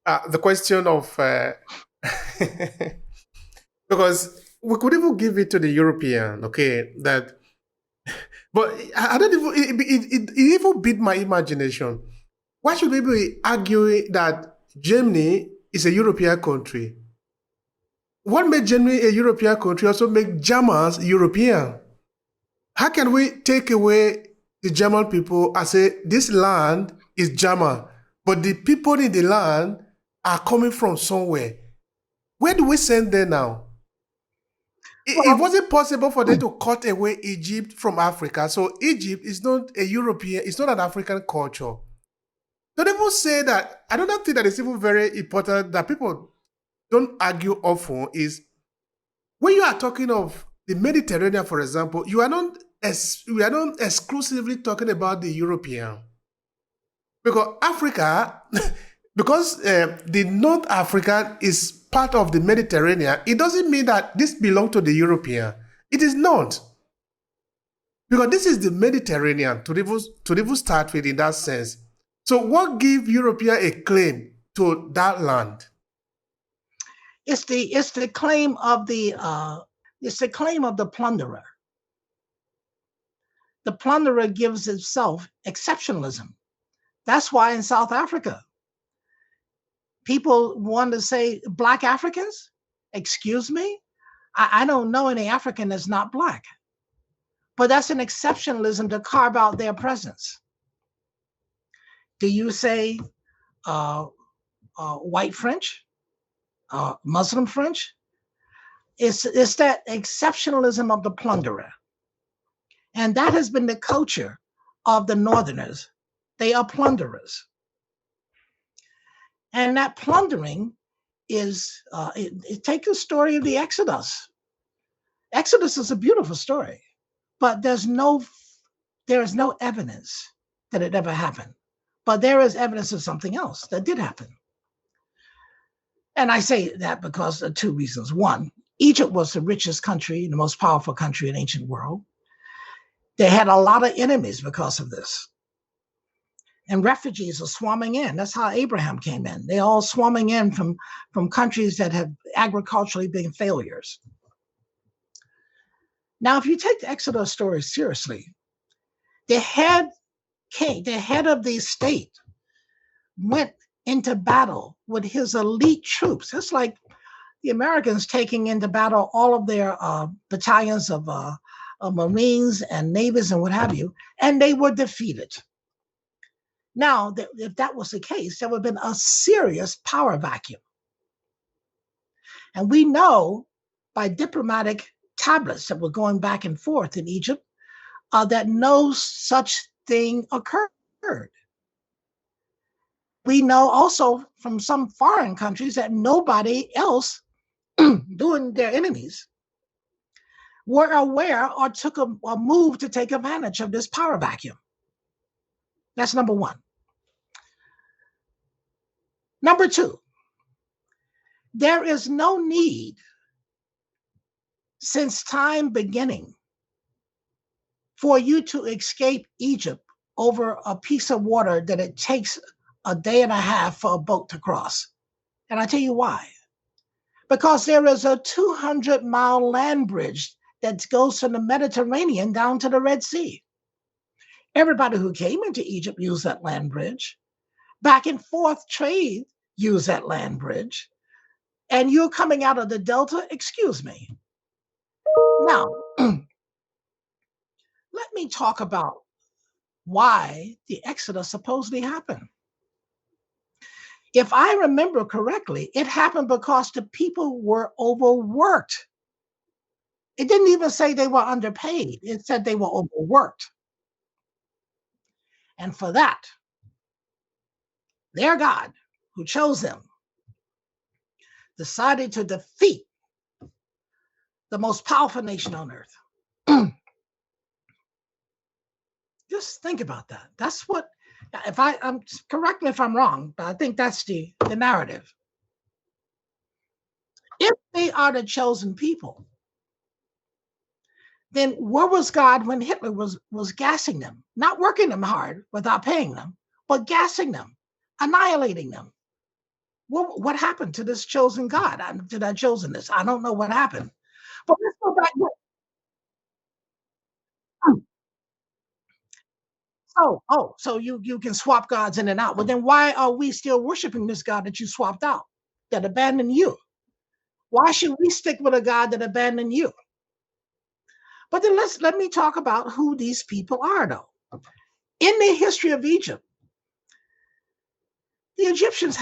The question of, because we could even give it to the European, okay, that, but I don't even, it even beat my imagination. Why should we be arguing that Germany is a European country? What made Germany a European country also make Germans European? How can we take away the German people and say this land is German, but the people in the land are coming from somewhere? Where do we send them now? It wasn't possible for them to cut away Egypt from Africa. So Egypt is not a European, it's not an African culture. Don't even say that. Another thing that is even very important that people don't argue often is when you are talking of the Mediterranean, for example, we are not exclusively talking about the European. Because Africa, because the North Africa is part of the Mediterranean, it doesn't mean that this belongs to the European. It is not. Because this is the Mediterranean to even start with in that sense. So what gives European a claim to that land? It's the claim of the plunderer. the plunderer gives itself exceptionalism. That's why in South Africa, people want to say Black Africans. Excuse me? I don't know any African that's not Black. But that's an exceptionalism to carve out their presence. Do you say white French, Muslim French? It's that exceptionalism of the plunderer. And that has been the culture of the Northerners. They are plunderers. And that plundering is, take the story of the Exodus. Exodus is a beautiful story, but there is no evidence that it ever happened. But there is evidence of something else that did happen. And I say that because of two reasons. One, Egypt was the richest country, the most powerful country in the ancient world. They had a lot of enemies because of this. And refugees are swarming in. That's how Abraham came in. They're all swarming in from countries that have agriculturally been failures. Now, if you take the Exodus story seriously, the head of the state went into battle with his elite troops. It's like the Americans taking into battle all of their battalions of Marines and navies and what have you, and they were defeated. Now, if that was the case, there would have been a serious power vacuum. And we know by diplomatic tablets that were going back and forth in Egypt that no such thing occurred. We know also from some foreign countries that nobody else, doing their enemies, were aware or took a move to take advantage of this power vacuum. That's number one. Number two, there is no need since time beginning for you to escape Egypt over a piece of water that it takes a day and a half for a boat to cross. And I tell you why. Because there is a 200-mile land bridge that goes from the Mediterranean down to the Red Sea. Everybody who came into Egypt used that land bridge. Back and forth trade used that land bridge. And you're coming out of the Delta, excuse me. Now, let me talk about why the Exodus supposedly happened. If I remember correctly, it happened because the people were overworked. It didn't even say they were underpaid. It said they were overworked. And for that, their God, who chose them, decided to defeat the most powerful nation on earth. Just think about that. That's what, I'm correct me if I'm wrong, but I think that's the narrative. If they are the chosen people, then where was God when Hitler was gassing them? Not working them hard without paying them, but gassing them, annihilating them. What happened to this chosen God? To that chosenness? I don't know what happened. But let's go back. So you can swap gods in and out. Well, then why are we still worshiping this God that you swapped out, that abandoned you? Why should we stick with a God that abandoned you? But then let me talk about who these people are, though. In the history of Egypt, the Egyptians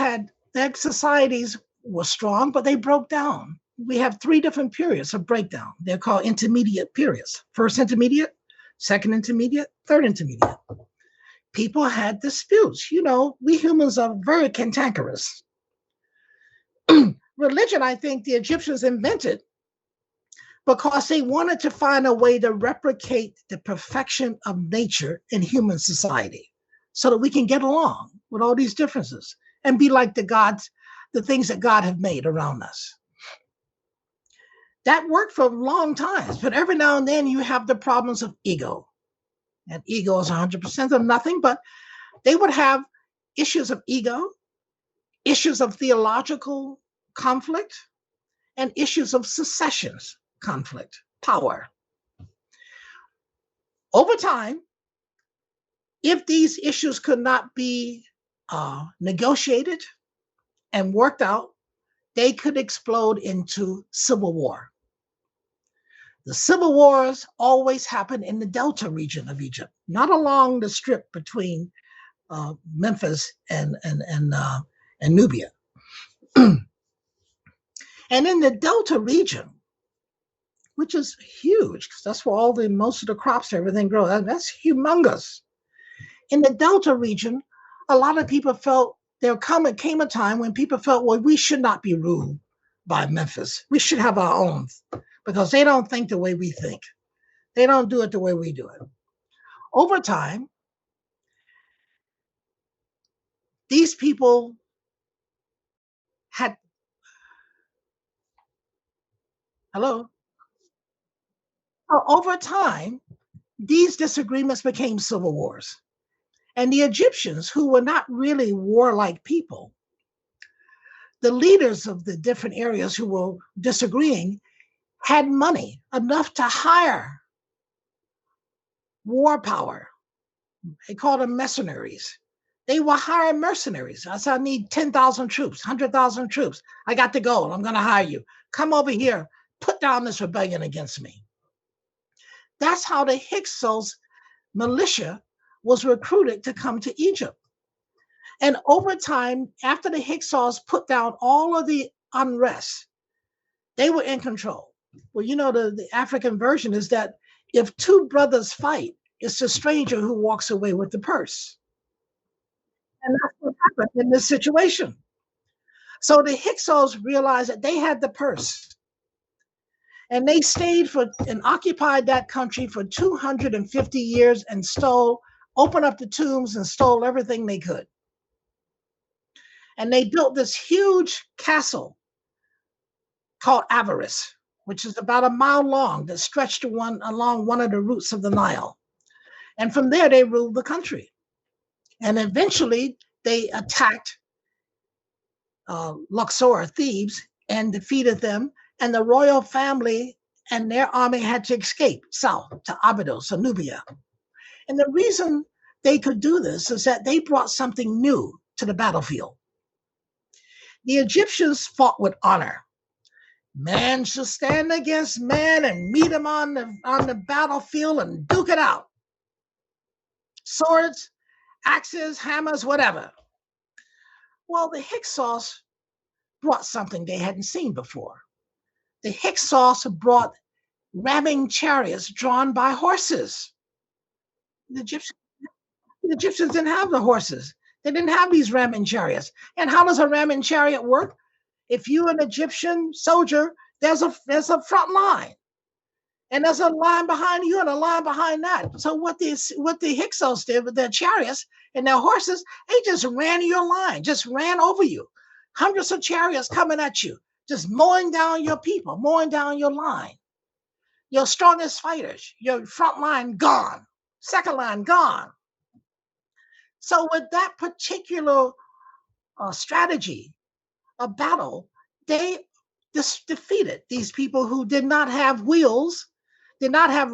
their societies were strong, but they broke down. We have 3 different periods of breakdown. They're called intermediate periods. First intermediate, second intermediate, third intermediate. People had disputes. You know, we humans are very cantankerous. Religion, I think the Egyptians invented because they wanted to find a way to replicate the perfection of nature in human society so that we can get along with all these differences and be like the things that God have made around us. That worked for long times, but every now and then you have the problems of ego. And ego is 100% of nothing, but they would have issues of ego, issues of theological conflict, and issues of secessions conflict, power. Over time, if these issues could not be negotiated and worked out, they could explode into civil war. The civil wars always happen in the Delta region of Egypt, not along the strip between Memphis and Nubia. And in the Delta region, which is huge, because that's where most of the crops, everything grows. That's humongous. In the Delta region, a lot of people felt came a time when people felt, well, we should not be ruled by Memphis. We should have our own, because they don't think the way we think. They don't do it the way we do it. Over time, these people had, over time, these disagreements became civil wars. And the Egyptians, who were not really warlike people, the leaders of the different areas who were disagreeing had money enough to hire war power. They called them mercenaries. They were hiring mercenaries. I said, I need 10,000 troops, 100,000 troops. I got the gold. I'm going to hire you. Come over here. Put down this rebellion against me. That's how the Hyksos militia was recruited to come to Egypt. And over time, after the Hyksos put down all of the unrest, they were in control. Well, the African version is that if two brothers fight, it's the stranger who walks away with the purse. And that's what happened in this situation. So the Hyksos realized that they had the purse. And they stayed and occupied that country for 250 years and opened up the tombs and stole everything they could. And they built this huge castle called Osiris, which is about a mile long, that stretched along one of the routes of the Nile. And from there, they ruled the country. And eventually, they attacked Luxor, Thebes, and defeated them. And the royal family and their army had to escape south to Abydos, Nubia. And the reason they could do this is that they brought something new to the battlefield. The Egyptians fought with honor. Man shall stand against man and meet him on the battlefield and duke it out. Swords, axes, hammers, whatever. Well, the Hyksos brought something they hadn't seen before. The Hyksos brought ramming chariots drawn by horses. The Egyptians didn't have the horses. They didn't have these ramming chariots. And how does a ramming chariot work? If you're an Egyptian soldier, there's a front line. And there's a line behind you and a line behind that. So what the Hyksos did with their chariots and their horses, they just ran your line, just ran over you. Hundreds of chariots coming at you, just mowing down your people, mowing down your line. Your strongest fighters, your front line gone, second line gone. So with that particular strategy of battle, they just defeated these people who did not have wheels, did not have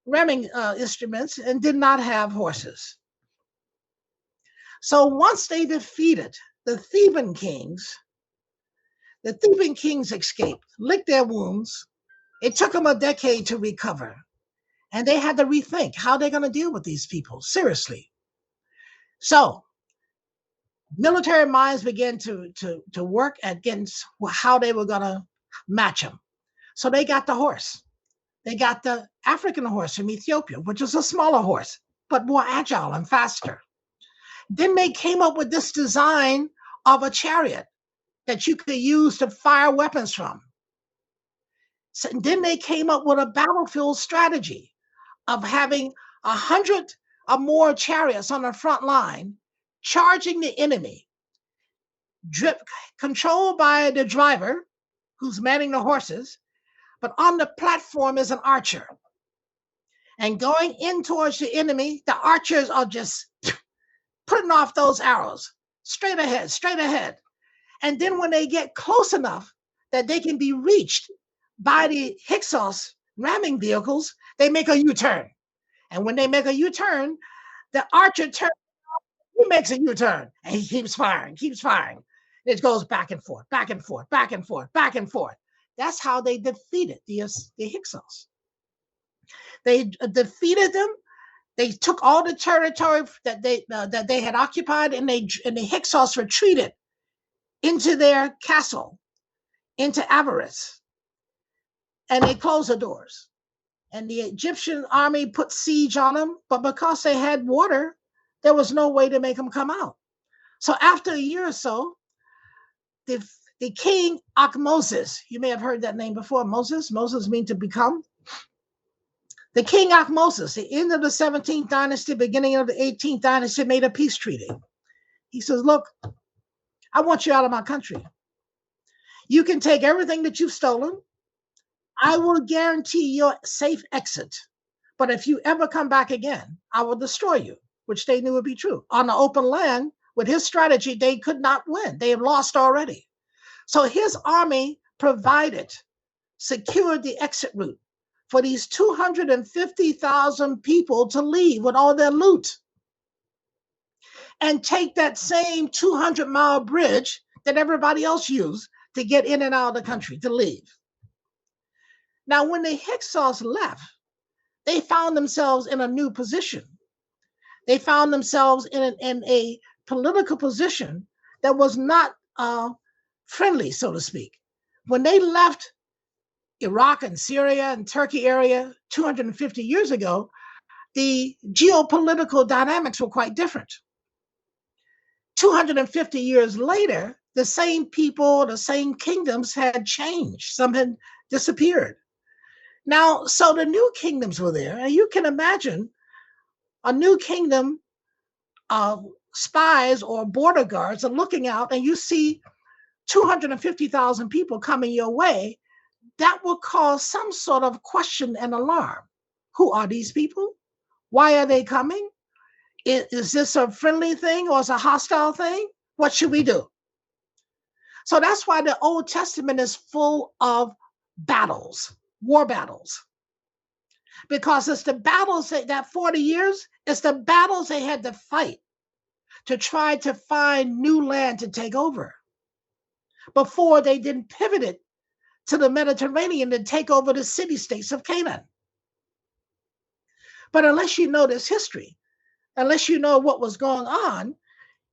ramming instruments, and did not have horses. So once they defeated the Theban kings escaped, licked their wounds. It took them a decade to recover. And they had to rethink how they're going to deal with these people, seriously. So military minds began to work against how they were going to match them. So they got the horse. They got the African horse from Ethiopia, which is a smaller horse, but more agile and faster. Then they came up with this design of a chariot that you could use to fire weapons from. So then they came up with a battlefield strategy of having 100 or more chariots on the front line, charging the enemy, controlled by the driver who's manning the horses, but on the platform is an archer. And going in towards the enemy, the archers are just putting off those arrows, straight ahead. And then when they get close enough that they can be reached by the Hyksos ramming vehicles, they make a U-turn. And when they make a U-turn, the archer turns, he makes a U-turn, and he keeps firing. It goes back and forth, back and forth, back and forth, back and forth. That's how they defeated the Hyksos. They defeated them. They took all the territory that they had occupied, and the Hyksos retreated into their castle, into Avaris, and they closed the doors. And the Egyptian army put siege on them, but because they had water, there was no way to make them come out. So after a year or so, the king Akhmoses, you may have heard that name before, Moses means to become. The king Akhmoses, the end of the 17th dynasty, beginning of the 18th dynasty, made a peace treaty. He says, look, I want you out of my country. You can take everything that you've stolen. I will guarantee your safe exit. But if you ever come back again, I will destroy you, which they knew would be true. On the open land, with his strategy, they could not win. They had lost already. So his army secured the exit route for these 250,000 people to leave with all their loot and take that same 200-mile bridge that everybody else used to get in and out of the country, to leave. Now, when the Hyksos left, they found themselves in a new position. They found themselves in a political position that was not friendly, so to speak. When they left Iraq and Syria and Turkey area 250 years ago, the geopolitical dynamics were quite different. 250 years later, the same people, the same kingdoms had changed. Some had disappeared. Now, so the new kingdoms were there, and you can imagine a new kingdom of spies or border guards are looking out, and you see 250,000 people coming your way. That will cause some sort of question and alarm. Who are these people? Why are they coming? Is this a friendly thing or is it a hostile thing? What should we do? So that's why the Old Testament is full of battles, war battles. Because it's the battles that 40 years, it's the battles they had to fight to try to find new land to take over before they then pivoted to the Mediterranean to take over the city-states of Canaan. But unless you know this history, unless you know what was going on,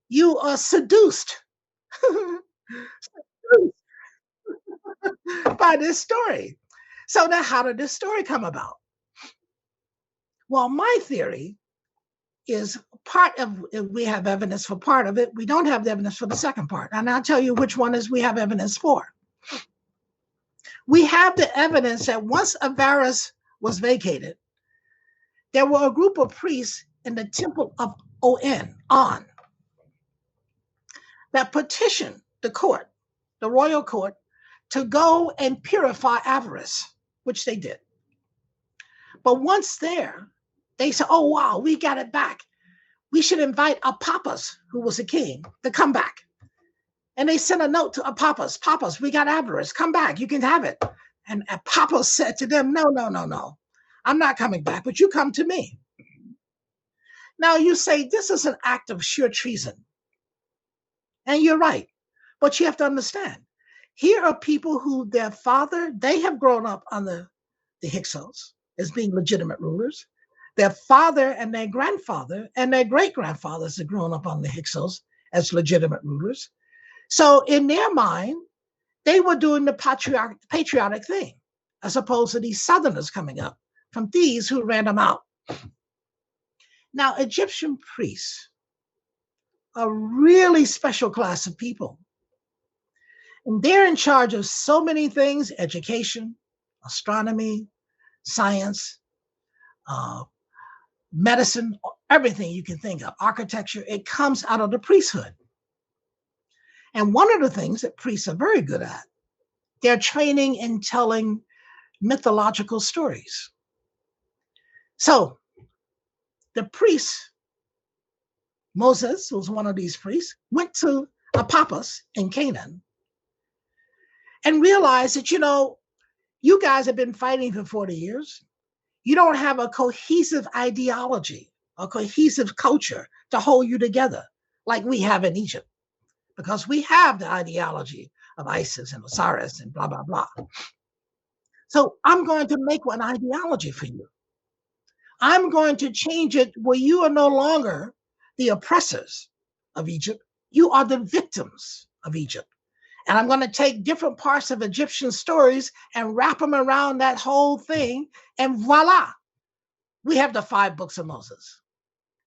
you are seduced by this story. So now how did this story come about? Well, my theory is part of, we have evidence for part of it. We don't have the evidence for the second part. And I'll tell you which one is we have evidence for. We have the evidence that once Avaris was vacated, there were a group of priests in the temple of On, that petitioned the court, the royal court, to go and purify Avaris, which they did. But once there, they said, oh, wow, we got it back. We should invite Apapas, who was a king, to come back. And they sent a note to Apapas, Papas, we got Avaris, come back, you can have it. And Apapas said to them, no, I'm not coming back, but you come to me. Now you say this is an act of sheer treason. And you're right, but you have to understand, here are people who their father, they have grown up under the Hyksos as being legitimate rulers. Their father and their grandfather and their great-grandfathers have grown up on the Hyksos as legitimate rulers. So in their mind, they were doing the patriotic thing, as opposed to these Southerners coming up from thieves who ran them out. Now, Egyptian priests are a really special class of people. And they're in charge of so many things: education, astronomy, science, medicine, everything you can think of, architecture. It comes out of the priesthood. And one of the things that priests are very good at, they're training in telling mythological stories. So the priest, Moses, who was one of these priests, went to Apapas in Canaan and realized that, You guys have been fighting for 40 years. You don't have a cohesive ideology, a cohesive culture to hold you together like we have in Egypt, because we have the ideology of Isis and Osiris and blah, blah, blah. So I'm going to make one ideology for you. I'm going to change it where you are no longer the oppressors of Egypt. You are the victims of Egypt. And I'm going to take different parts of Egyptian stories and wrap them around that whole thing. And voila, we have the 5 books of Moses.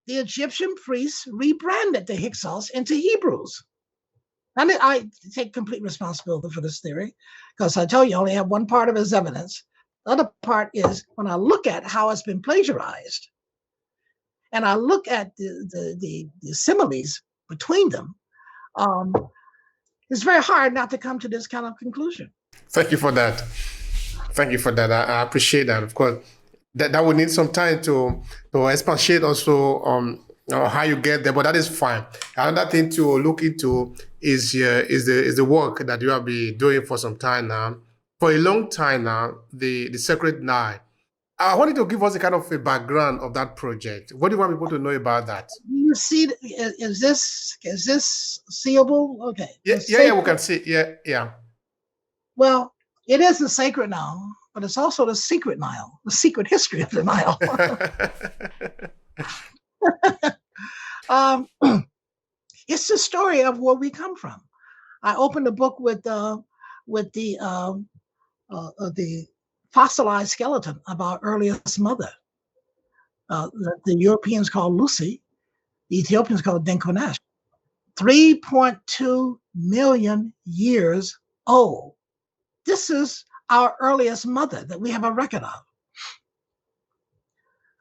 The Egyptian priests rebranded the Hyksos into Hebrews. I take complete responsibility for this theory, because I tell you, I only have one part of it as evidence. The other part is when I look at how it's been plagiarized, and I look at the similes between them, it's very hard not to come to this kind of conclusion. Thank you for that. Thank you for that. I appreciate that. Of course, that would need some time to expatiate also how you get there, but that is fine. Another thing to look into is the work that you have been doing for some time now, for a long time now, the Sacred Nile. I wanted to give us a kind of a background of that project. What do you want people to know about that? You see, is this seeable? Okay. Yeah, we can see. Yeah. Well, it is the Sacred Nile, but it's also the secret Nile, the secret history of the Nile. It's the story of where we come from. I opened the book with the fossilized skeleton of our earliest mother. The Europeans call Lucy, the Ethiopians call Dinkonesh. 3.2 million years old. This is our earliest mother that we have a record of.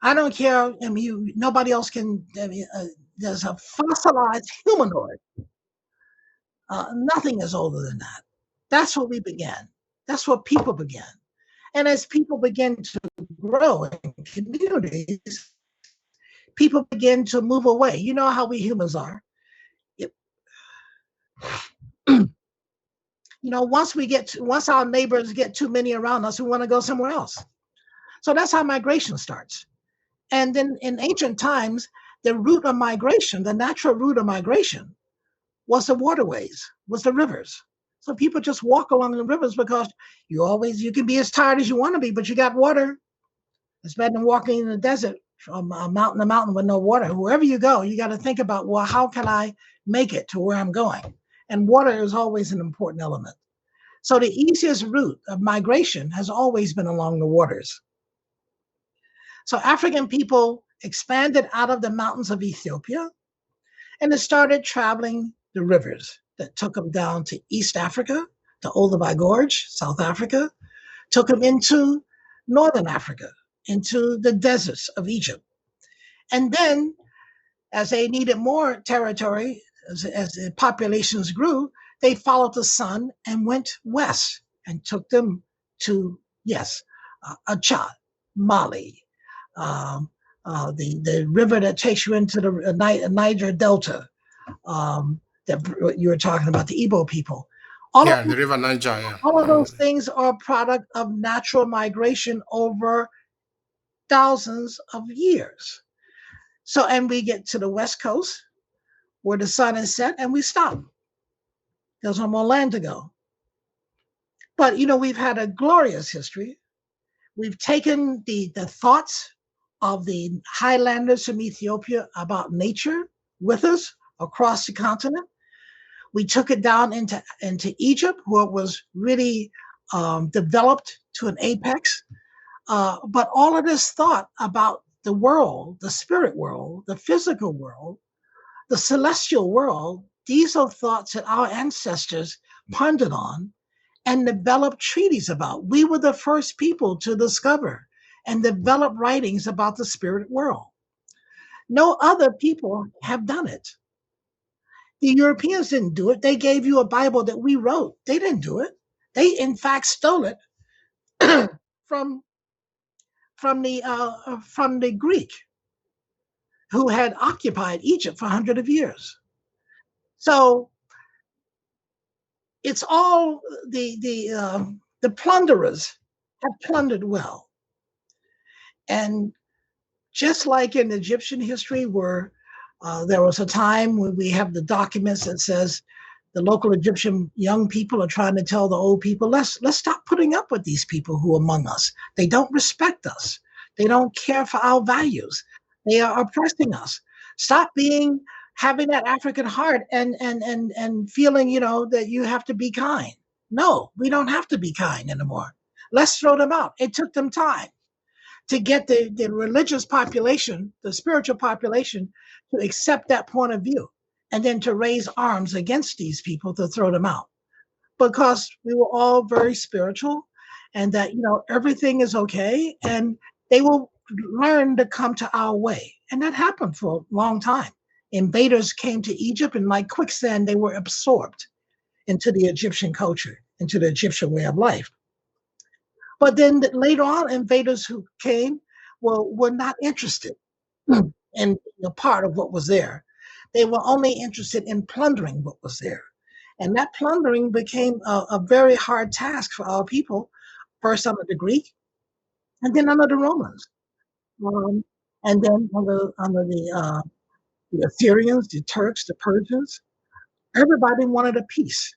I don't care. I mean, nobody else can. I mean, there's a fossilized humanoid. Nothing is older than that. That's what we began. That's what people began. And as people begin to grow in communities, people begin to move away. You know how we humans are. Once our neighbors get too many around us, we want to go somewhere else. So that's how migration starts. And then in ancient times, the route of migration, the natural route of migration, was the waterways, was the rivers. So people just walk along the rivers because you can be as tired as you want to be, but you got water. It's better than walking in the desert from mountain to mountain with no water. Wherever you go, you got to think about, well, how can I make it to where I'm going? And water is always an important element. So the easiest route of migration has always been along the waters. So African people expanded out of the mountains of Ethiopia, and they started traveling the rivers that took them down to East Africa, to Obehi Gorge, South Africa, took them into Northern Africa, into the deserts of Egypt. And then, as they needed more territory, as the populations grew, they followed the sun and went west and took them to, Chad, Mali, the river that takes you into the Niger Delta, that you were talking about, the Igbo people. The river Niger, yeah. All of those things are a product of natural migration over thousands of years. So, and we get to the West Coast where the sun is set and we stop. There's no more land to go. But, we've had a glorious history. We've taken the thoughts of the highlanders from Ethiopia about nature with us across the continent. We took it down into Egypt, where it was really developed to an apex. But all of this thought about the world, the spirit world, the physical world, the celestial world, these are thoughts that our ancestors pondered on and developed treaties about. We were the first people to discover and develop writings about the spirit world. No other people have done it. The Europeans didn't do it. They gave you a Bible that we wrote. They didn't do it. They, in fact, stole it from the Greek, who had occupied Egypt for hundreds of years. So it's all the plunderers have plundered well. And just like in Egyptian history, where there was a time when we have the documents that says the local Egyptian young people are trying to tell the old people, let's stop putting up with these people who are among us. They don't respect us. They don't care for our values. They are oppressing us. Stop having that African heart and feeling, that you have to be kind. No, we don't have to be kind anymore. Let's throw them out. It took them time to get the religious population, the spiritual population, to accept that point of view, and then to raise arms against these people to throw them out. Because we were all very spiritual, and that, everything is okay, and they will learn to come to our way. And that happened for a long time. Invaders came to Egypt, and like quicksand, they were absorbed into the Egyptian culture, into the Egyptian way of life. But then later on, invaders who came were not interested in a part of what was there. They were only interested in plundering what was there. And that plundering became a very hard task for our people, first under the Greek, and then under the Romans. And then under the Assyrians, the Turks, the Persians. Everybody wanted a peace.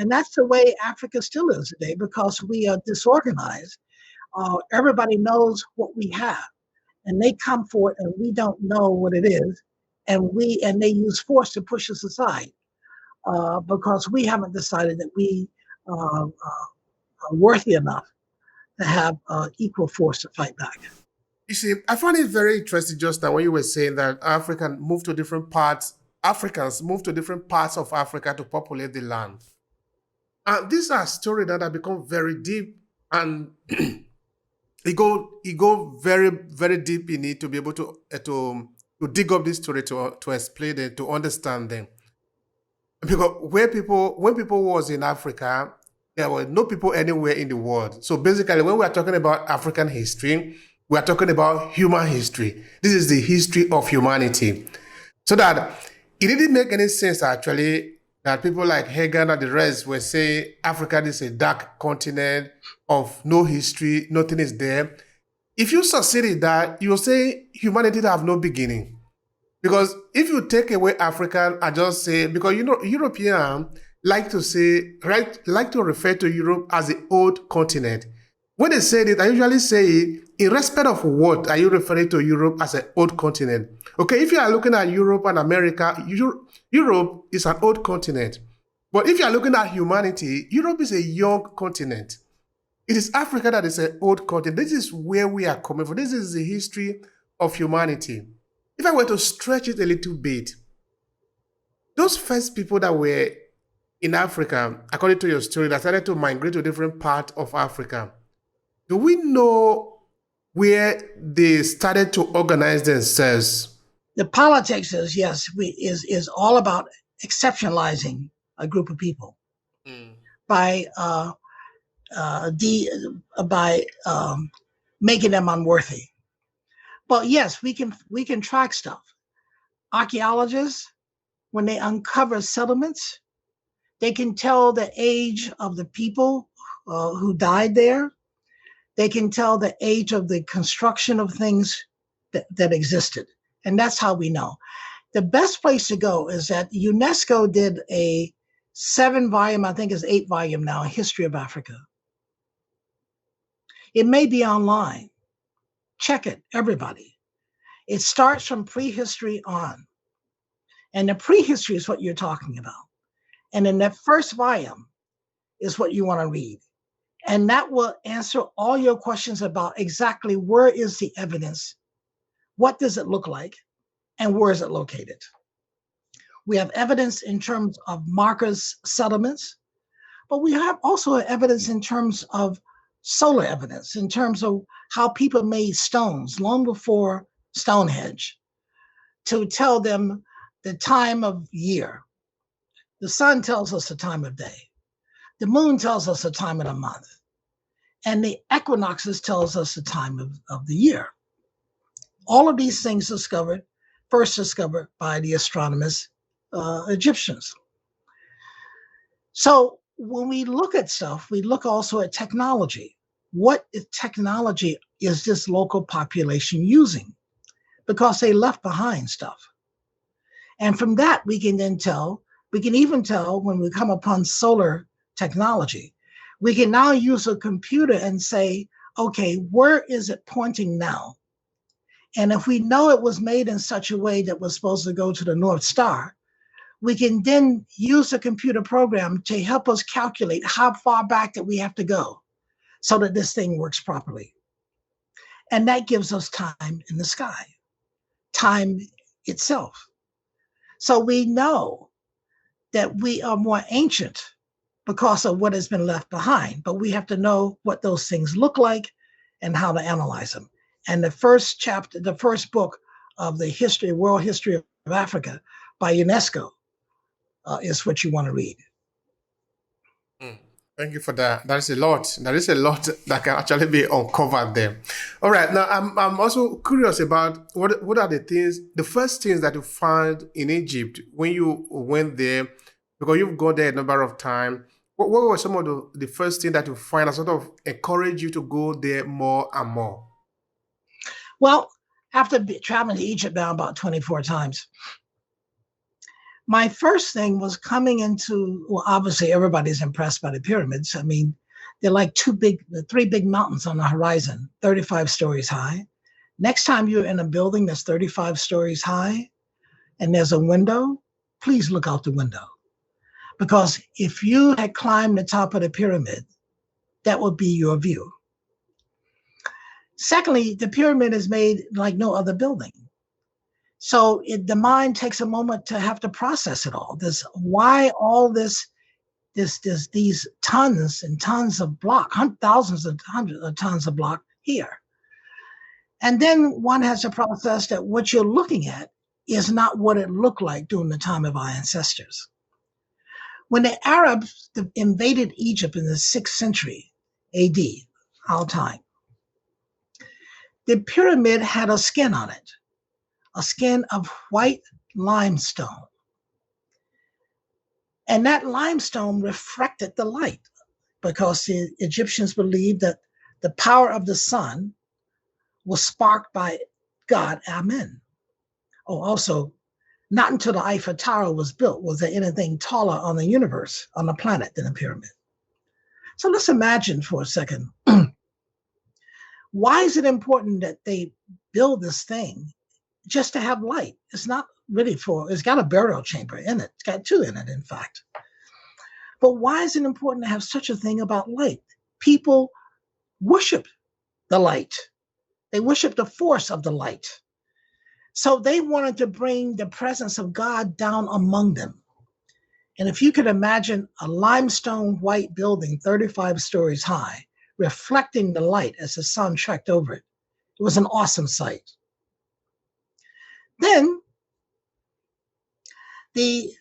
And that's the way Africa still is today, because we are disorganized. Everybody knows what we have, and they come for it, and we don't know what it is, and they use force to push us aside, because we haven't decided that we are worthy enough to have equal force to fight back. You see, I found it very interesting just now when you were saying that Africans moved to different parts of Africa to populate the land. And these are stories that have become very deep, and it go very, very deep in it to be able to dig up this story, to explain it, to understand them. Because when people was in Africa, there were no people anywhere in the world. So basically, when we are talking about African history, we are talking about human history. This is the history of humanity. So that it didn't make any sense, actually, that people like Hagan and the rest were saying Africa is a dark continent of no history, nothing is there. If you succeed in that, you'll say humanity have no beginning. Because if you take away African and just say, because Europeans like to refer to Europe as the old continent. When they say it, I usually say it in respect of what are you referring to Europe as an old continent? Okay, if you are looking at Europe and America, Europe is an old continent. But if you are looking at humanity, Europe is a young continent. It is Africa that is an old continent. This is where we are coming from. This is the history of humanity. If I were to stretch it a little bit, those first people that were in Africa, according to your story, that started to migrate to different parts of Africa, do we know where they started to organize themselves? The politics is all about exceptionalizing a group of people by making them unworthy. But yes, we can track stuff. Archaeologists, when they uncover settlements, they can tell the age of the people who died there. They can tell the age of the construction of things that existed. And that's how we know. The best place to go is that UNESCO did a 7-volume, I think it's 8-volume now, History of Africa. It may be online. Check it, everybody. It starts from prehistory on. And the prehistory is what you're talking about. And in that first volume is what you want to read. And that will answer all your questions about exactly where is the evidence, what does it look like, and where is it located. We have evidence in terms of markers, settlements, but we have also evidence in terms of solar evidence, in terms of how people made stones long before Stonehenge to tell them the time of year. The sun tells us the time of day. The moon tells us the time of the month. And the equinoxes tells us the time of the year. All of these things first discovered by the astronomers, Egyptians. So when we look at stuff, we look also at technology. what technology is this local population using? Because they left behind stuff. And from that, we can even tell when we come upon solar technology, we can now use a computer and say, okay, where is it pointing now? And if we know it was made in such a way that was supposed to go to the North Star, we can then use a computer program to help us calculate how far back that we have to go so that this thing works properly. And that gives us time in the sky, time itself. So we know that we are more ancient because of what has been left behind, but we have to know what those things look like and how to analyze them. And the first chapter, the first book of the world history of Africa by UNESCO is what you want to read. Thank you for that. That is a lot. There is a lot that can actually be uncovered there. All right. Now, I'm also curious about what are the first things that you found in Egypt when you went there, because you've gone there a number of times. What were some of the first things that you find that sort of encourage you to go there more and more? Well, after traveling to Egypt now about 24 times, my first thing was coming into, well, obviously everybody's impressed by the pyramids. I mean, they're like three big mountains on the horizon, 35 stories high. Next time you're in a building that's 35 stories high and there's a window, please look out the window. Because if you had climbed the top of the pyramid, that would be your view. Secondly, the pyramid is made like no other building. So the mind takes a moment to have to process it all. Why all these tons and tons of block, thousands and hundreds of tons of block here. And then one has to process that what you're looking at is not what it looked like during the time of our ancestors. When the Arabs invaded Egypt in the 6th century AD, our time, the pyramid had a skin on it. A skin of white limestone. And that limestone reflected the light because the Egyptians believed that the power of the sun was sparked by God, Amen. Oh, also, not until the Eiffel Tower was built was there anything taller on the universe, on the planet, than a pyramid. So let's imagine for a second, why is it important that they build this thing just to have light? It's not really it's got a burial chamber in it. It's got two in it, in fact. But why is it important to have such a thing about light? People worship the light. They worship the force of the light. So they wanted to bring the presence of God down among them. And if you could imagine a limestone white building, 35 stories high, reflecting the light as the sun trekked over it, it was an awesome sight. Then I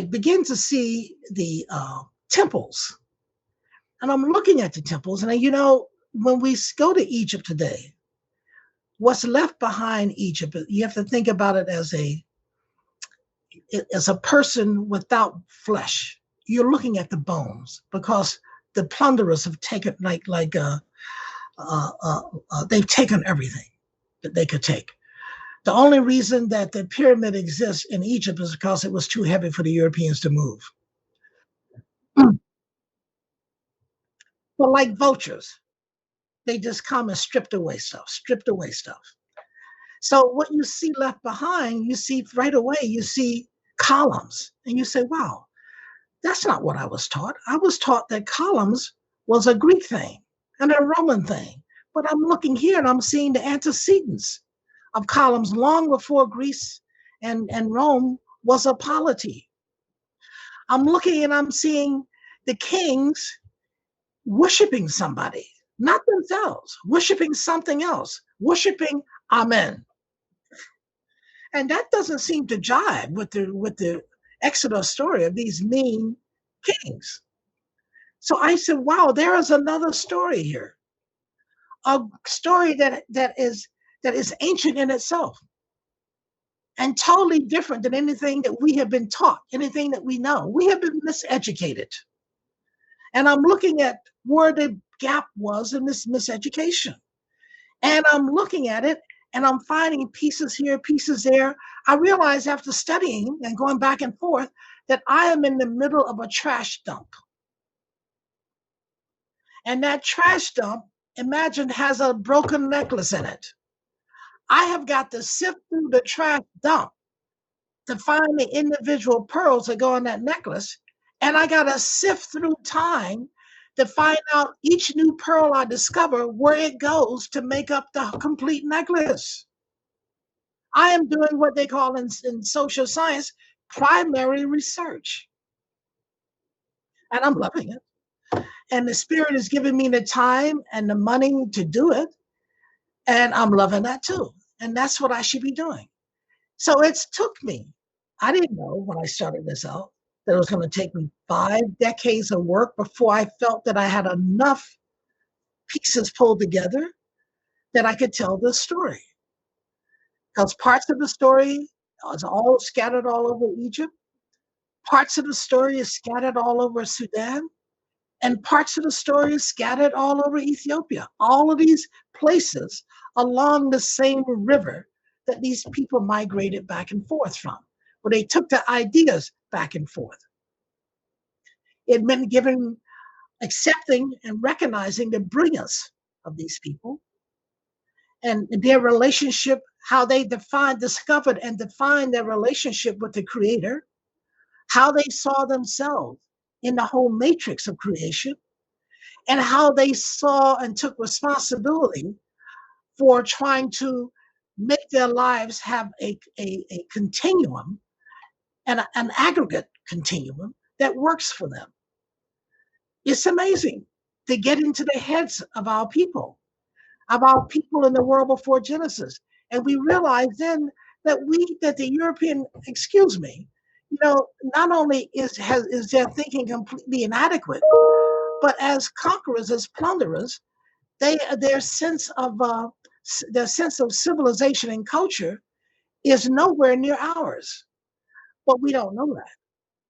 begin to see the temples. And I'm looking at the temples. And, when we go to Egypt today, what's left behind Egypt, you have to think about it as a person without flesh. You're looking at the bones because the plunderers have taken they've taken everything that they could take. The only reason that the pyramid exists in Egypt is because it was too heavy for the Europeans to move. But like vultures, they just come and stripped away stuff. So what you see left behind, you see right away, you see columns. And you say, wow, that's not what I was taught. I was taught that columns was a Greek thing and a Roman thing. But I'm looking here and I'm seeing the antecedents of columns long before Greece and Rome was a polity. I'm looking and I'm seeing the kings worshiping somebody, not themselves, worshiping something else, worshiping Amen. And that doesn't seem to jive with the Exodus story of these mean kings. So I said, wow, there is another story here, a story that is ancient in itself and totally different than anything that we have been taught, anything that we know. We have been miseducated. And I'm looking at where the gap was in this miseducation. And I'm looking at it and I'm finding pieces here, pieces there. I realized after studying and going back and forth that I am in the middle of a trash dump. And that trash dump, imagine, has a broken necklace in it. I have got to sift through the trash dump to find the individual pearls that go on that necklace. And I got to sift through time to find out each new pearl I discover, where it goes to make up the complete necklace. I am doing what they call in social science primary research. And I'm loving it. And the Spirit is giving me the time and the money to do it. And I'm loving that too. And that's what I should be doing. So it's took me. I didn't know when I started this out that it was going to take me 5 decades of work before I felt that I had enough pieces pulled together that I could tell this story. Because parts of the story is all scattered all over Egypt. Parts of the story is scattered all over Sudan. And parts of the story is scattered all over Ethiopia. All of these places along the same river that these people migrated back and forth from, where they took the ideas back and forth. It meant accepting and recognizing the brilliance of these people and their relationship, how they discovered and defined their relationship with the Creator, how they saw themselves in the whole matrix of creation, and how they saw and took responsibility for trying to make their lives have a continuum and an aggregate continuum that works for them. It's amazing to get into the heads of our people in the world before Genesis. And we realize then that the European, not only is their thinking completely inadequate, but as conquerors, as plunderers, their sense of civilization and culture is nowhere near ours. But we don't know that.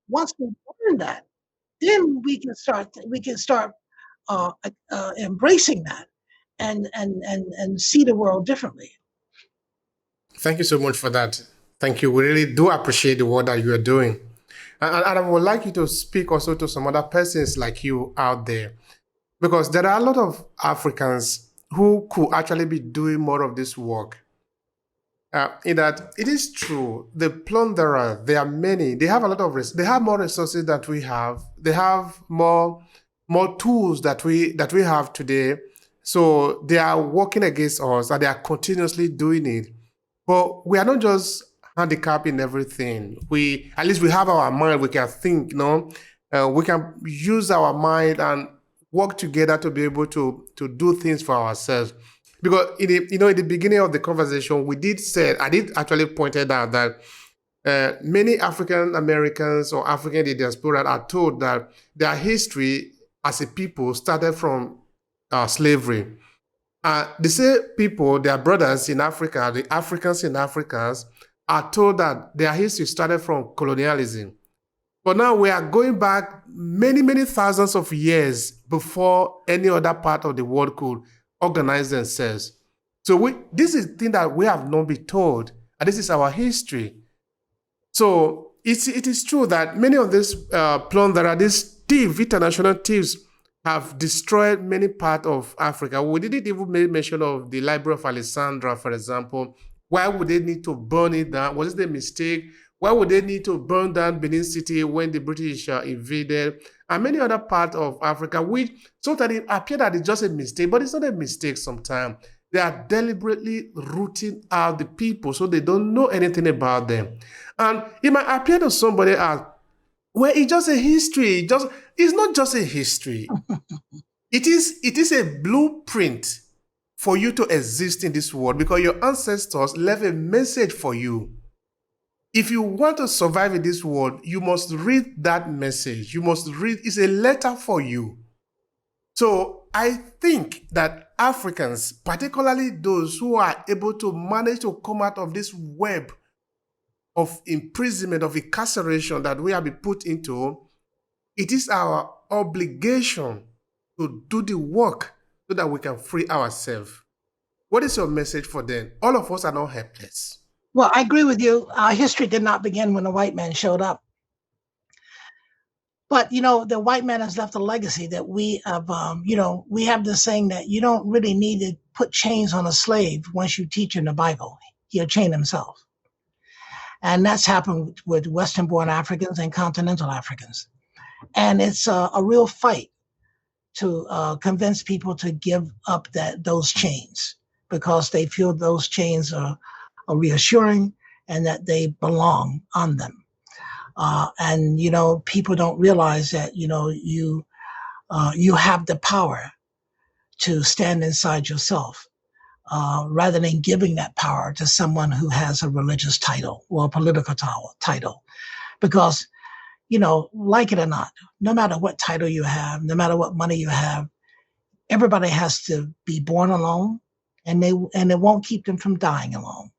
Once we learn that, then we can start embracing that and see the world differently. Thank you so much for that. Thank you. We really do appreciate the work that you are doing. And I would like you to speak also to some other persons like you out there, because there are a lot of Africans who could actually be doing more of this work. In that it is true, the plunderer, there are many. They have a lot of they have more resources that we have. They have more tools that we have today. So they are working against us, and they are continuously doing it. But we are not just handicapped in everything. At least we have our mind. We can think. We can use our mind and work together to be able to do things for ourselves. Because in the beginning of the conversation, I did actually pointed out that many African Americans or African diaspora are told that their history as a people started from slavery. The same people, their brothers in Africa, the Africans in Africa, are told that their history started from colonialism. But now we are going back many, many thousands of years before any other part of the world could organize themselves. So this is the thing that we have not been told, and this is our history. So it is true that many of these plunderers, these international thieves, have destroyed many parts of Africa. We didn't even make mention of the Library of Alexandria, for example. Why would they need to burn it down? Was it a mistake? Why would they need to burn down Benin City when the British invaded? And many other parts of Africa, which sometimes it appears that it's just a mistake, but it's not a mistake sometimes. They are deliberately rooting out the people so they don't know anything about them. And it might appear to somebody as, well, it's just a history. It's not just a history. It is a blueprint for you to exist in this world, because your ancestors left a message for you. If you want to survive in this world, you must read that message. It's a letter for you. So I think that Africans, particularly those who are able to manage to come out of this web of imprisonment, of incarceration that we have been put into, it is our obligation to do the work so that we can free ourselves. What is your message for them? All of us are not helpless. Well, I agree with you. History did not begin when the white man showed up. But, the white man has left a legacy that we have, we have this saying that you don't really need to put chains on a slave once you teach in the Bible. He'll chain himself. And that's happened with Western-born Africans and continental Africans. And it's a real fight to convince people to give up those chains, because they feel those chains are reassuring and that they belong on them. And people don't realize that, you have the power to stand inside yourself, rather than giving that power to someone who has a religious title or a political title. Because, like it or not, no matter what title you have, no matter what money you have, everybody has to be born alone, and it won't keep them from dying alone.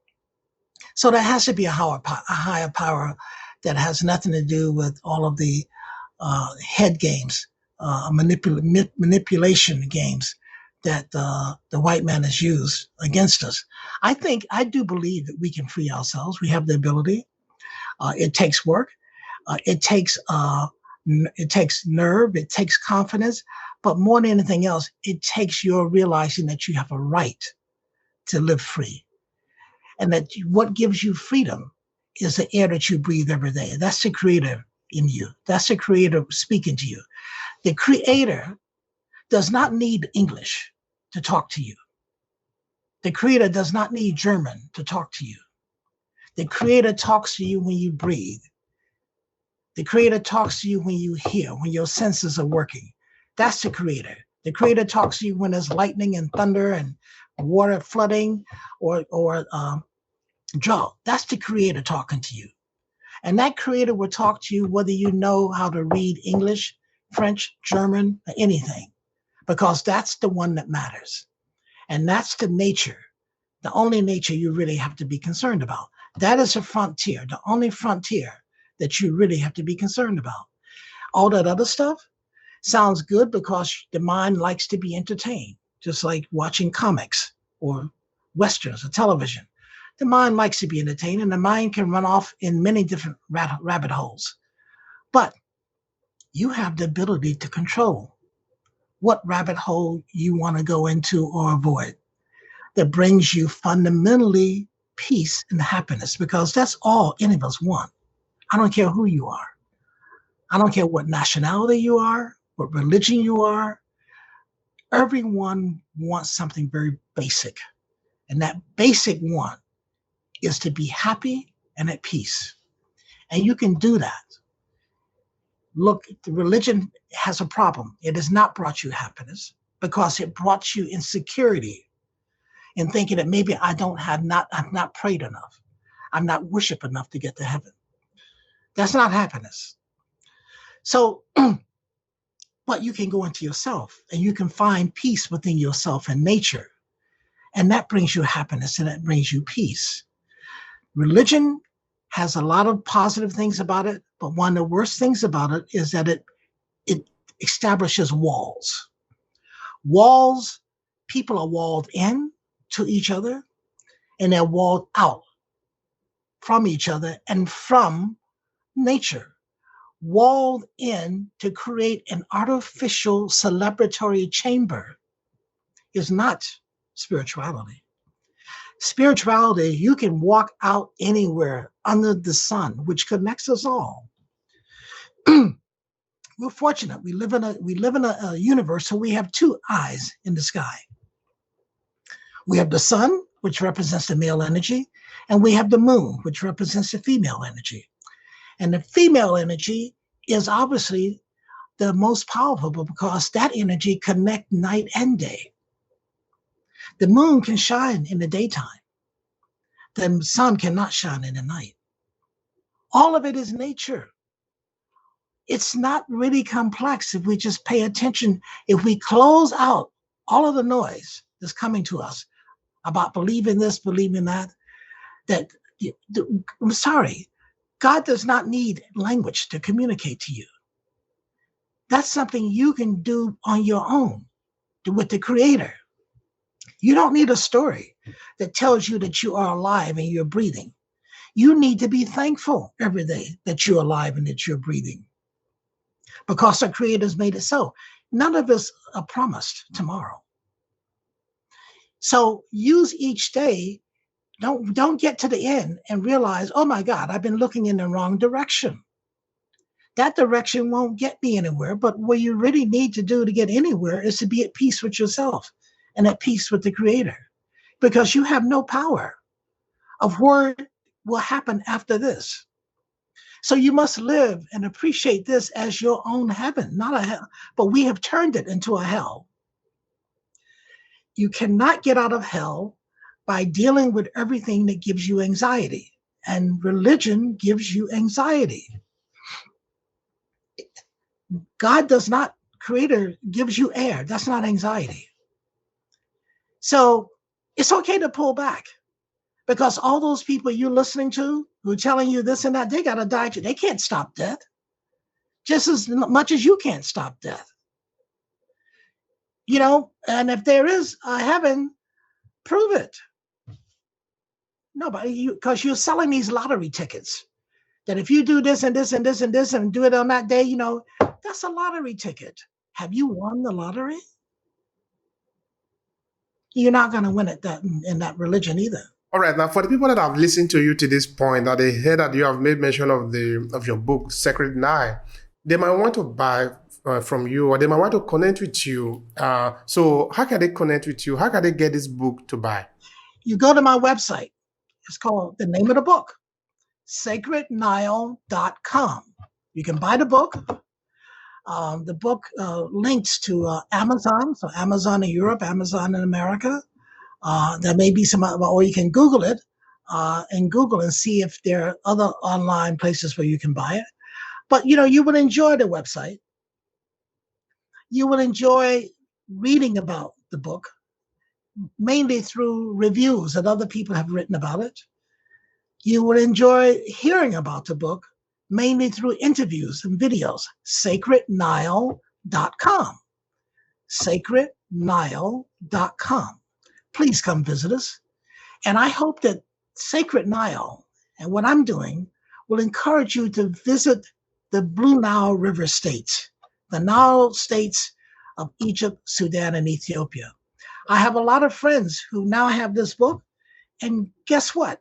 So there has to be a higher power that has nothing to do with all of the head games, manipulation games that the white man has used against us. I do believe that we can free ourselves. We have the ability. It takes work. It takes nerve. It takes confidence. But more than anything else, it takes your realizing that you have a right to live free, and that what gives you freedom is the air that you breathe every day. That's the creator in you. That's the creator speaking to you. The creator does not need English to talk to you. The creator does not need German to talk to you. The creator talks to you when you breathe. The creator talks to you when you hear, when your senses are working. That's the creator. The creator talks to you when there's lightning and thunder and water flooding or drought. That's the creator talking to you. And that creator will talk to you whether you know how to read English, French, German, or anything, because that's the one that matters. And that's the nature, the only nature you really have to be concerned about. That is a frontier, the only frontier that you really have to be concerned about. All that other stuff sounds good because the mind likes to be entertained, just like watching comics or Westerns or television. The mind likes to be entertained, and the mind can run off in many different rabbit holes. But you have the ability to control what rabbit hole you want to go into or avoid that brings you fundamentally peace and happiness, because that's all any of us want. I don't care who you are. I don't care what nationality you are, what religion you are. Everyone wants something very basic. And that basic want is to be happy and at peace. And you can do that. Look, the religion has a problem. It has not brought you happiness because it brought you insecurity in thinking that maybe I've not prayed enough. I'm not worship enough to get to heaven. That's not happiness. So, but you can go into yourself and you can find peace within yourself and nature. And that brings you happiness and that brings you peace. Religion has a lot of positive things about it, but one of the worst things about it is that it establishes walls. Walls, people are walled in to each other, and they're walled out from each other and from nature. Walled in to create an artificial celebratory chamber is not spirituality. Spirituality, you can walk out anywhere under the sun, which connects us all. We're fortunate. We live in a universe where we have two eyes in the sky. We have the sun, which represents the male energy, and we have the moon, which represents the female energy. And the female energy is obviously the most powerful because that energy connects night and day. The moon can shine in the daytime. The sun cannot shine in the night. All of it is nature. It's not really complex if we just pay attention. If we close out all of the noise that's coming to us about believing this, believing that, I'm sorry, God does not need language to communicate to you. That's something you can do on your own with the Creator. You don't need a story that tells you that you are alive and you're breathing. You need to be thankful every day that you're alive and that you're breathing, because our Creator's made it so. None of us are promised tomorrow. So use each day. Don't get to the end and realize, oh my God, I've been looking in the wrong direction. That direction won't get me anywhere. But what you really need to do to get anywhere is to be at peace with yourself and at peace with the Creator, because you have no power of what will happen after this. So you must live and appreciate this as your own heaven, not a hell, but we have turned it into a hell. You cannot get out of hell by dealing with everything that gives you anxiety, and religion gives you anxiety. God does not, Creator gives you air. That's not anxiety. So it's okay to pull back, because all those people you're listening to who are telling you this and that, they got to die. They can't stop death just as much as you can't stop death. You know, and if there is a heaven, prove it. Nobody, because you're selling these lottery tickets that if you do this and this and this and this and do it on that day, you know, that's a lottery ticket. Have you won the lottery? You're not going to win it in that religion either. All right. Now, for the people that have listened to you to this point, that they heard that you have made mention of your book, Sacred Nile, they might want to buy from you, or they might want to connect with you. So how can they connect with you? How can they get this book to buy? You go to my website. It's called, the name of the book, sacrednile.com. You can buy the book. The book links to Amazon, so Amazon in Europe, Amazon in America. There may be some, or you can Google it and Google and see if there are other online places where you can buy it. But, you know, you will enjoy the website. You will enjoy reading about the book, mainly through reviews that other people have written about it. You will enjoy hearing about the book, mainly through interviews and videos. sacrednile.com. sacrednile.com. Please come visit us. And I hope that Sacred Nile and what I'm doing will encourage you to visit the Blue Nile River states, the Nile states of Egypt, Sudan, and Ethiopia. I have a lot of friends who now have this book, and guess what?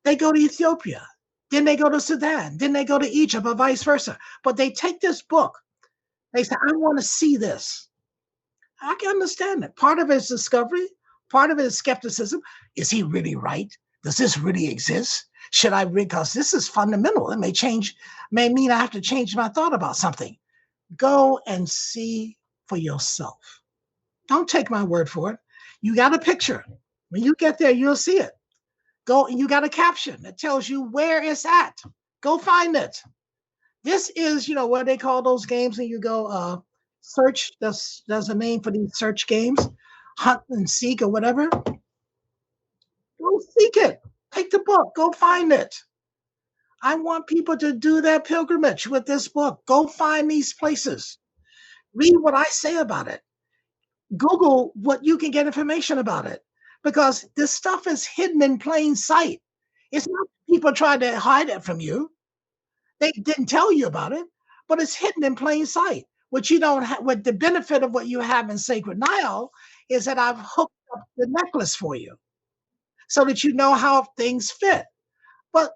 They go to Ethiopia, then they go to Sudan, then they go to Egypt, or vice versa. But they take this book, they say, I want to see this. I can understand it. Part of it is discovery, part of it is skepticism. Is he really right? Does this really exist? Should I read? Because this is fundamental. It may mean I have to change my thought about something. Go and see for yourself. Don't take my word for it. You got a picture. When you get there, you'll see it. Go, and you got a caption that tells you where it's at. Go find it. This is, you know, what they call those games, and you go search. There's a name for these search games, hunt and seek or whatever. Go seek it. Take the book. Go find it. I want people to do their pilgrimage with this book. Go find these places. Read what I say about it. Google what you can get information about it, because this stuff is hidden in plain sight. It's not people trying to hide it from you. They didn't tell you about it, but it's hidden in plain sight. What you don't have, what the benefit of what you have in Sacred Nile is that I've hooked up the necklace for you so that you know how things fit. But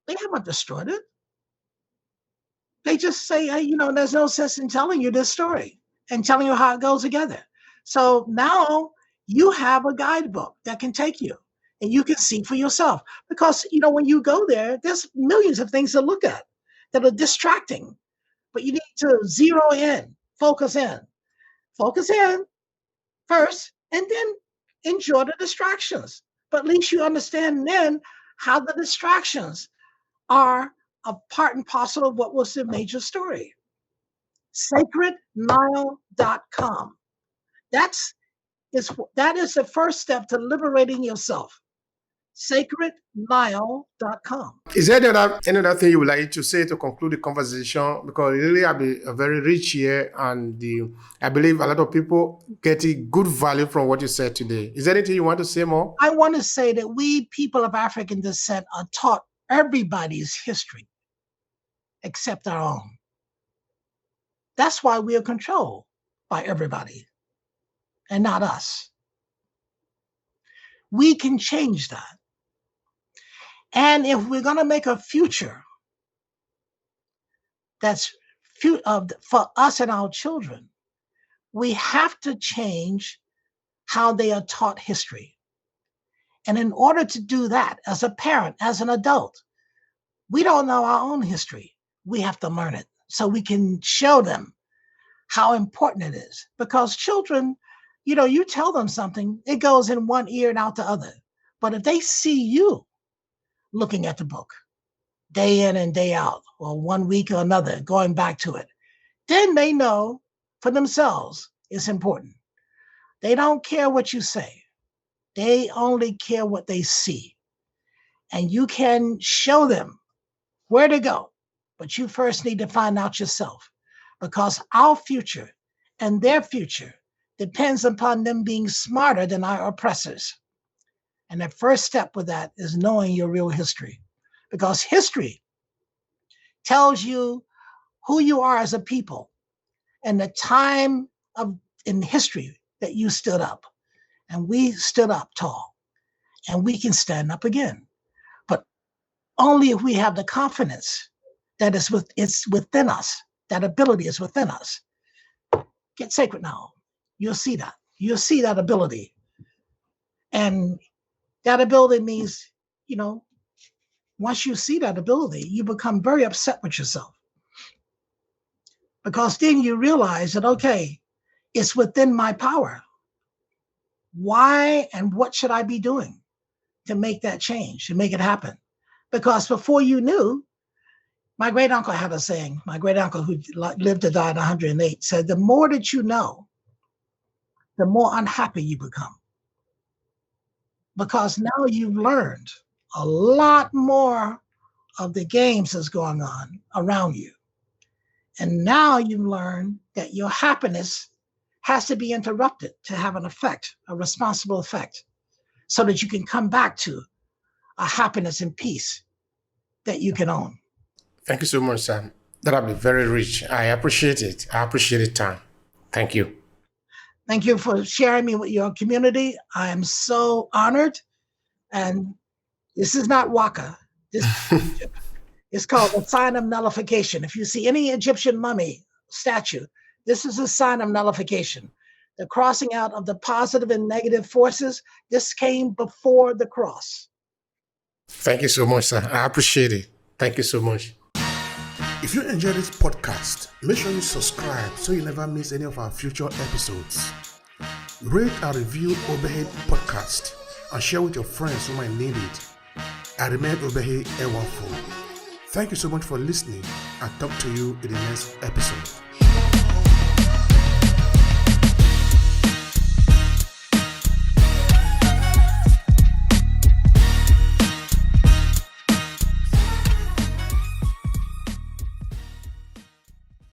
they haven't destroyed it. They just say, hey, you know, there's no sense in telling you this story and telling you how it goes together. So now you have a guidebook that can take you and you can see for yourself. Because, you know, when you go there, there's millions of things to look at that are distracting. But you need to zero in, focus in first, and then enjoy the distractions. But at least you understand then how the distractions are a part and parcel of what was the major story. sacrednile.com. That is the first step to liberating yourself. sacrednile.com. Is there any other thing you would like to say to conclude the conversation? Because it really have been a very rich here, and I believe a lot of people getting good value from what you said today. Is there anything you want to say more? I want to say that we people of African descent are taught everybody's history except our own. That's why we are controlled by everybody and not us. We can change that. And if we're going to make a future that's for us and our children, we have to change how they are taught history. And in order to do that, as a parent, as an adult, we don't know our own history. We have to learn it so we can show them how important it is. Because children, you tell them something, it goes in one ear and out the other. But if they see you looking at the book day in and day out, or 1 week or another, going back to it, then they know for themselves it's important. They don't care what you say. They only care what they see. And you can show them where to go, but you first need to find out yourself, because our future and their future depends upon them being smarter than our oppressors. And the first step with that is knowing your real history, because history tells you who you are as a people and the time in history that you stood up. And we stood up tall, and we can stand up again. But only if we have the confidence that it's within us, that ability is within us. Get sacred now. You'll see that. You'll see that ability. And that ability means, once you see that ability, you become very upset with yourself. Because then you realize that, okay, it's within my power. Why and what should I be doing to make that change, to make it happen? Because before you knew, my great uncle had a saying, my great uncle who lived to die at 108 said, the more that you know, the more unhappy you become. Because now you've learned a lot more of the games that's going on around you. And now you've learned that your happiness has to be interrupted to have an effect, a responsible effect, so that you can come back to a happiness and peace that you can own. Thank you so much, Sam. That will be very rich. I appreciate it. I appreciate the time. Thank you. Thank you for sharing me with your community. I am so honored. And this is not Waka. This is Egypt. It's called a sign of nullification. If you see any Egyptian mummy statue, this is a sign of nullification. The crossing out of the positive and negative forces, this came before the cross. Thank you so much, sir. I appreciate it. Thank you so much. If you enjoy this podcast, make sure you subscribe so you never miss any of our future episodes. Rate and review Obehi Podcast and share with your friends who might need it. I remain Obehi Ewafo. Thank you so much for listening. I'll talk to you in the next episode.